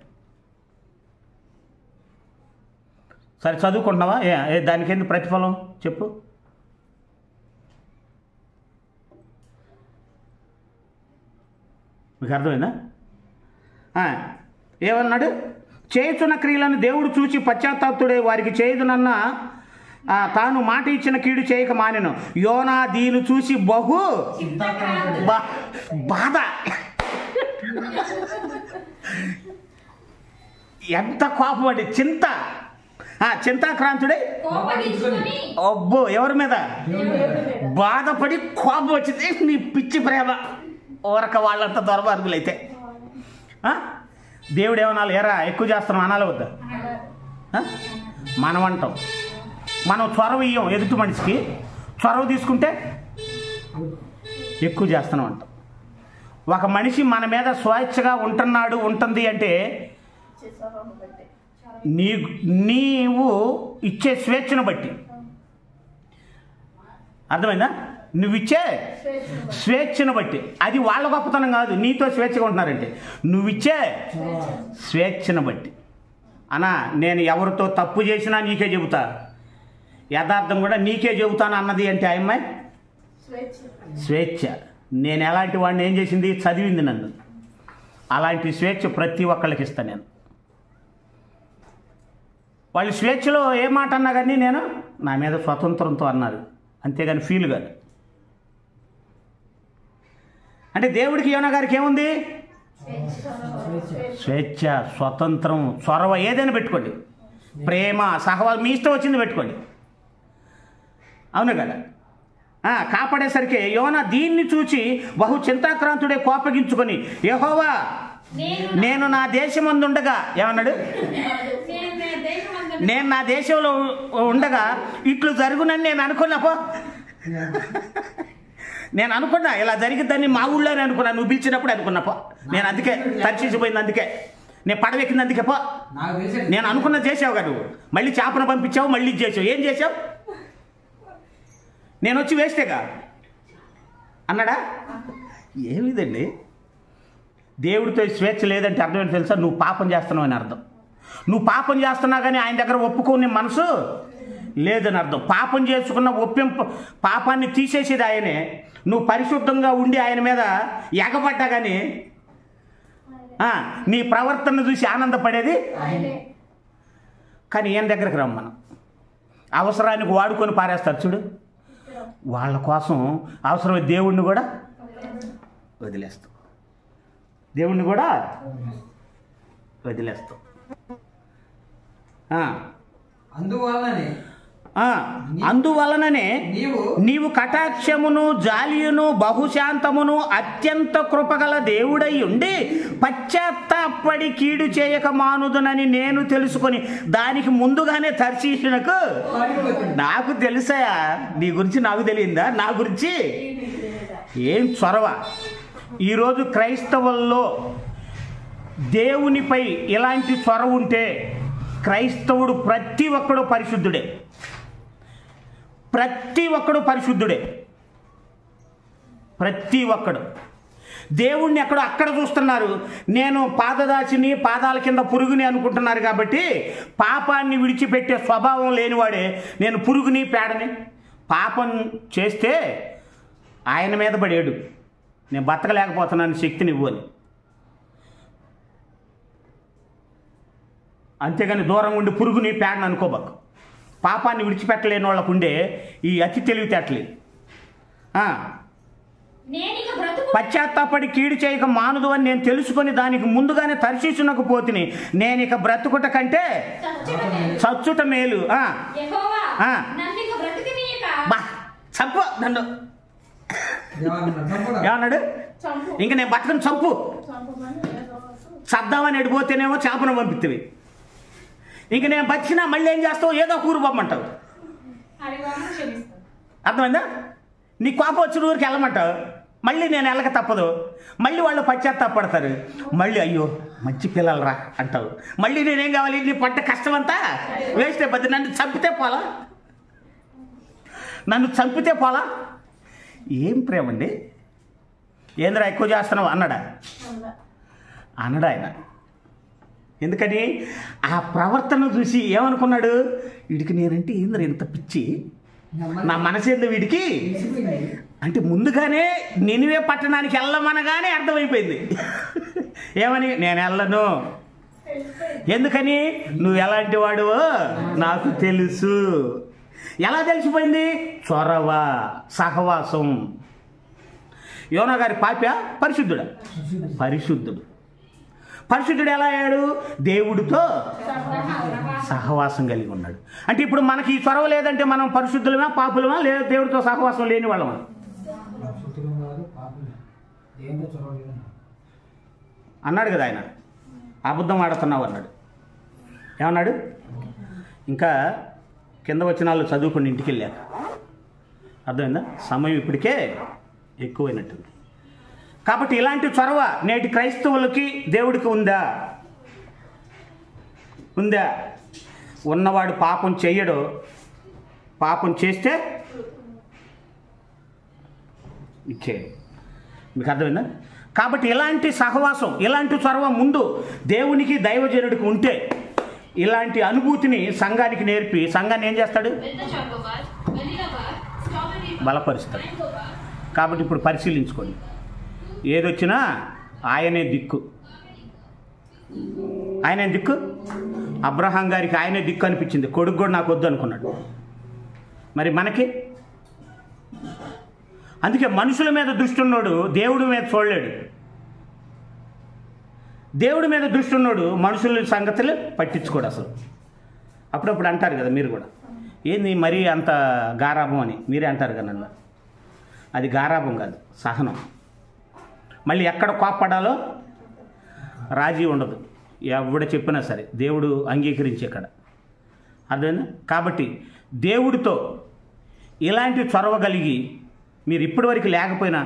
సరే చదువుకుంటున్నావా? దానికి ఎందుకు ప్రతిఫలం చెప్పు? మీకు అర్థమైందా? ఏమన్నాడు? చేయుచున్న క్రియలను దేవుడు చూచి పశ్చాత్తాపుడే వారికి చేయదునన్న తాను మాట ఇచ్చిన కీడు చేయక మానెను. యోనా దీని చూసి బహు బాధ. ఎంత కోపం అండి! చింతాక్రాంతుడే అబ్బో ఎవరి మీద బాధపడి కోపం వచ్చింది. నీ పిచ్చి ప్రేమ ఊరక వాళ్ళంతా దొరబార్గులైతే దేవుడు ఏమనాలి? ఎరా ఎక్కువ చేస్తున్నాం అనాలి వద్దా? మనం అంటాం, మనం చొరవ ఇయ్యం ఎదుటి మనిషికి. చొరవ తీసుకుంటే ఎక్కువ చేస్తున్నాం అంటాం. ఒక మనిషి మన మీద స్వేచ్ఛగా ఉంటుంది అంటే నీవు ఇచ్చే స్వేచ్ఛను బట్టి. అర్థమైందా? నువ్విచ్చే స్వేచ్ఛను బట్టి. అది వాళ్ళ గొప్పతనం కాదు, నీతో స్వేచ్ఛగా ఉంటున్నారంటే నువ్విచ్చే స్వేచ్ఛను బట్టి. అన్నా నేను ఎవరితో తప్పు చేసినా నీకే చెబుతా, యథార్థం కూడా నీకే చెబుతాను అన్నది అంటే ఆ అమ్మాయి స్వేచ్ఛ. నేను ఎలాంటి వాడిని ఏం చేసింది? చదివింది నన్ను. అలాంటి స్వేచ్ఛ ప్రతి ఒక్కళ్ళకి ఇస్తాను నేను. వాళ్ళు స్వేచ్ఛలో ఏ మాట అన్నా కానీ నేను నా మీద స్వతంత్రంతో అన్నారు, అంతేగాని ఫీల్ కాదు. అంటే దేవుడికి యోనా గారికి ఏముంది? స్వేచ్ఛ, స్వతంత్రం, చొరవ ఏదైనా పెట్టుకోండి, ప్రేమ, సహవాసం, మీ ఇష్టం వచ్చింది పెట్టుకోండి. అవును కదా? కాపాడేసరికి యోనా దీన్ని చూచి బహు చింతాక్రాంతుడే కోపగించుకొని, యెహోవా నేను నా దేశమందుండగా ఏమన్నాడు? నేను నా దేశంలో ఉండగా ఇట్లు జరుగునని నేను అనుకున్నాపో. నేను అనుకున్నా ఇలా జరిగిద్దని, మా ఊళ్ళోనే అనుకున్నా, నువ్వు పిలిచినప్పుడు అనుకున్నాపో. నేను అందుకే తర్చీసిపోయింది, అందుకే నేను పడవెక్కింది, అందుకే పో. నేను అనుకున్నది చేసావు కదా నువ్వు. మళ్ళీ చేపను పంపించావు, మళ్ళీ చేసావు. ఏం చేసావు? నేను వచ్చి వేస్తేగా అన్నాడా? ఏమిదండి? దేవుడితో స్వేచ్ఛ లేదంటే అర్థం ఏంటి తెలుసా? నువ్వు పాపం చేస్తున్నావు అని అర్థం. నువ్వు పాపం చేస్తున్నా కానీ ఆయన దగ్గర ఒప్పుకునే మనసు లేదని అర్థం. పాపం చేసుకున్న పాపాన్ని తీసేసేది ఆయనే. నువ్వు పరిశుద్ధంగా ఉండి ఆయన మీద ఎగబడ్డా కానీ నీ ప్రవర్తన చూసి ఆనందపడేది. కానీ ఈయన దగ్గరకు రమ్మను, అవసరానికి వాడుకొని పారేస్తారు చూడు. వాళ్ళ కోసం అవసరమైన దేవుణ్ణి కూడా వదిలేస్తాం, దేవుణ్ణి కూడా వదిలేస్తాం. అందువలననే నీవు కటాక్షమును జాలియును బహుశాంతమును అత్యంత కృపగల దేవుడై ఉండి పశ్చాత్తాపడి కీడు చేయక మానుదునని నేను తెలుసుకొని దానికి ముందుగానే తర్షీషునకు. నాకు తెలుసాయా నీ గురించి? నాకు తెలియందా నా గురించి? ఏం చొరవ! ఈరోజు క్రైస్తవుల్లో దేవునిపై ఇలాంటి చొరవ ఉంటే క్రైస్తవుడు ప్రతి ఒక్కడు పరిశుద్ధుడే. ప్రతి ఒక్కడు పరిశుద్ధుడే. ప్రతి ఒక్కడు దేవుణ్ణి ఎక్కడో అక్కడ చూస్తున్నారు. నేను పాదదాసిని, పాదాల కింద పురుగుని అనుకుంటున్నారు. కాబట్టి పాపాన్ని విడిచిపెట్టే స్వభావం లేనివాడే నేను పురుగుని, పేడని. పాపం చేస్తే ఆయన మీద పడేడు, నేను బతకలేకపోతున్నాను, శక్తిని ఇవ్వని. అంతేగాని దూరం ఉండి పురుగుని, పేడని అనుకోబాకు. పాపాన్ని విడిచిపెట్టలేని వాళ్ళకు ఉండే ఈ అతి తెలివితేటలే. పశ్చాత్తాపడి కీడు చేయక మానుదు అని నేను తెలుసుకొని దానికి ముందుగానే తర్షీషునకు పోతిని. నేను ఇక బ్రతుకుట కంటే చచ్చుట మేలు. చంపు నన్ను. ఏమన్నాడు? ఇంక నేను బతకను, చంపు. చద్దామని ఎడిపోతేనేమో చేపను పంపిస్తుంది. ఇంక నేను బతికినా మళ్ళీ ఏం చేస్తావు? ఏదో కూరు పంపమంటావు. అర్థమైందా? నీ కోపం వచ్చిన ఊరికి వెళ్ళమంటావు, మళ్ళీ నేను వెళ్ళక తప్పదు, మళ్ళీ వాళ్ళు పశ్చాత్తాపడతారు, మళ్ళీ అయ్యో మంచి పిల్లలరా అంటావు, మళ్ళీ నేనేం కావాలి, నీ పడ్డ కష్టం అంతా వేస్ట్ అయిపోద్ది. నన్ను చంపితే పోలా, నన్ను చంపితే పోలా. ఏం ప్రేమ అండి? ఏంద్రా ఎక్కువ చేస్తున్నావు అన్నాడా? అనడా ఆయన. ఎందుకని? ఆ ప్రవర్తన చూసి ఏమనుకున్నాడు, వీడికి నేనంటే ఏంద్ర ఇంత పిచ్చి, నా మనసేందో వీడికి అంటే ముందుగానే నినివే పట్టణానికి వెళ్ళమనగానే అర్థమైపోయింది. ఏమని? నేను వెళ్ళను. ఎందుకని? నువ్వు ఎలాంటి వాడువో నాకు తెలుసు. ఎలా తెలిసిపోయింది? చొరవ, సహవాసం. యోనా గారి పాప పరిశుద్ధుడా? పరిశుద్ధుడు. పరిశుద్ధుడు ఎలా అయ్యాడు? దేవుడితో సహవాసం కలిగి ఉన్నాడు. అంటే ఇప్పుడు మనకి ఈ చొరవ లేదంటే మనం పరిశుద్ధులమా పాపులమా, లేదా దేవుడితో సహవాసం లేని వాళ్ళమా? అన్నాడు కదా ఆయన, అబద్ధం ఆడుతున్నావు అన్నాడు. ఏమన్నాడు? ఇంకా కింద వచనాలు చదువుకుని ఇంటికి వెళ్ళాక అర్థమైందా? సమయం ఇప్పటికే ఎక్కువైనట్టుంది. కాబట్టి ఇలాంటి చొరవ నేటి క్రైస్తవులకి దేవుడికి ఉందా? ఉందా? ఉన్నవాడు పాపం చెయ్యడు, పాపం చేస్తే ఇచ్చే. మీకు అర్థమైందా? కాబట్టి ఇలాంటి సహవాసం, ఇలాంటి చొరవ ముందు దేవునికి దైవజనుడికి ఉంటే ఇలాంటి అనుభూతిని సంఘానికి నేర్పి సంఘాన్ని ఏం చేస్తాడు? బలపరుస్తాడు. కాబట్టి ఇప్పుడు పరిశీలించుకోండి. ఏదొచ్చినా ఆయనే దిక్కు. ఆయనే దిక్కు. అబ్రహాం గారికి ఆయనే దిక్కు అనిపించింది, కొడుకు కూడా నాకు వద్దు అనుకున్నాడు. మరి మనకి అందుకే మనుషుల మీద దృష్టి ఉన్నోడు దేవుడి మీద చూడలేడు. దేవుడి మీద దృష్టి ఉన్నోడు మనుషుల సంగతులు పట్టించుకోడు అసలు. అప్పుడప్పుడు అంటారు కదా మీరు కూడా, ఏంది మరీ అంత గారాభం అని మీరే అంటారు కదా నన్ను. అది గారాభం కాదు, సహనం. మళ్ళీ ఎక్కడ కోప్పడాలో రాజీ ఉండదు, ఎవడ చెప్పినా సరే దేవుడు అంగీకరించే కాడ. అర్థమైందా? కాబట్టి దేవుడితో ఇలాంటి చొరవ కలిగి మీరు ఇప్పటివరకు లేకపోయినా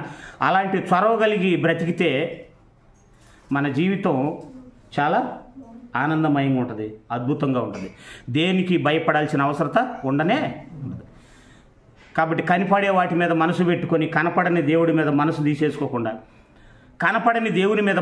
అలాంటి చొరవ కలిగి బ్రతికితే మన జీవితం చాలా ఆనందమయంగా ఉంటుంది, అద్భుతంగా ఉంటుంది. దేనికి భయపడాల్సిన అవసరత ఉండనే ఉండదు. కాబట్టి కనపడే వాటి మీద మనసు పెట్టుకొని కనపడని దేవుడి మీద మనసు తీసేసుకోకుండా, కనపడని దేవుని మీద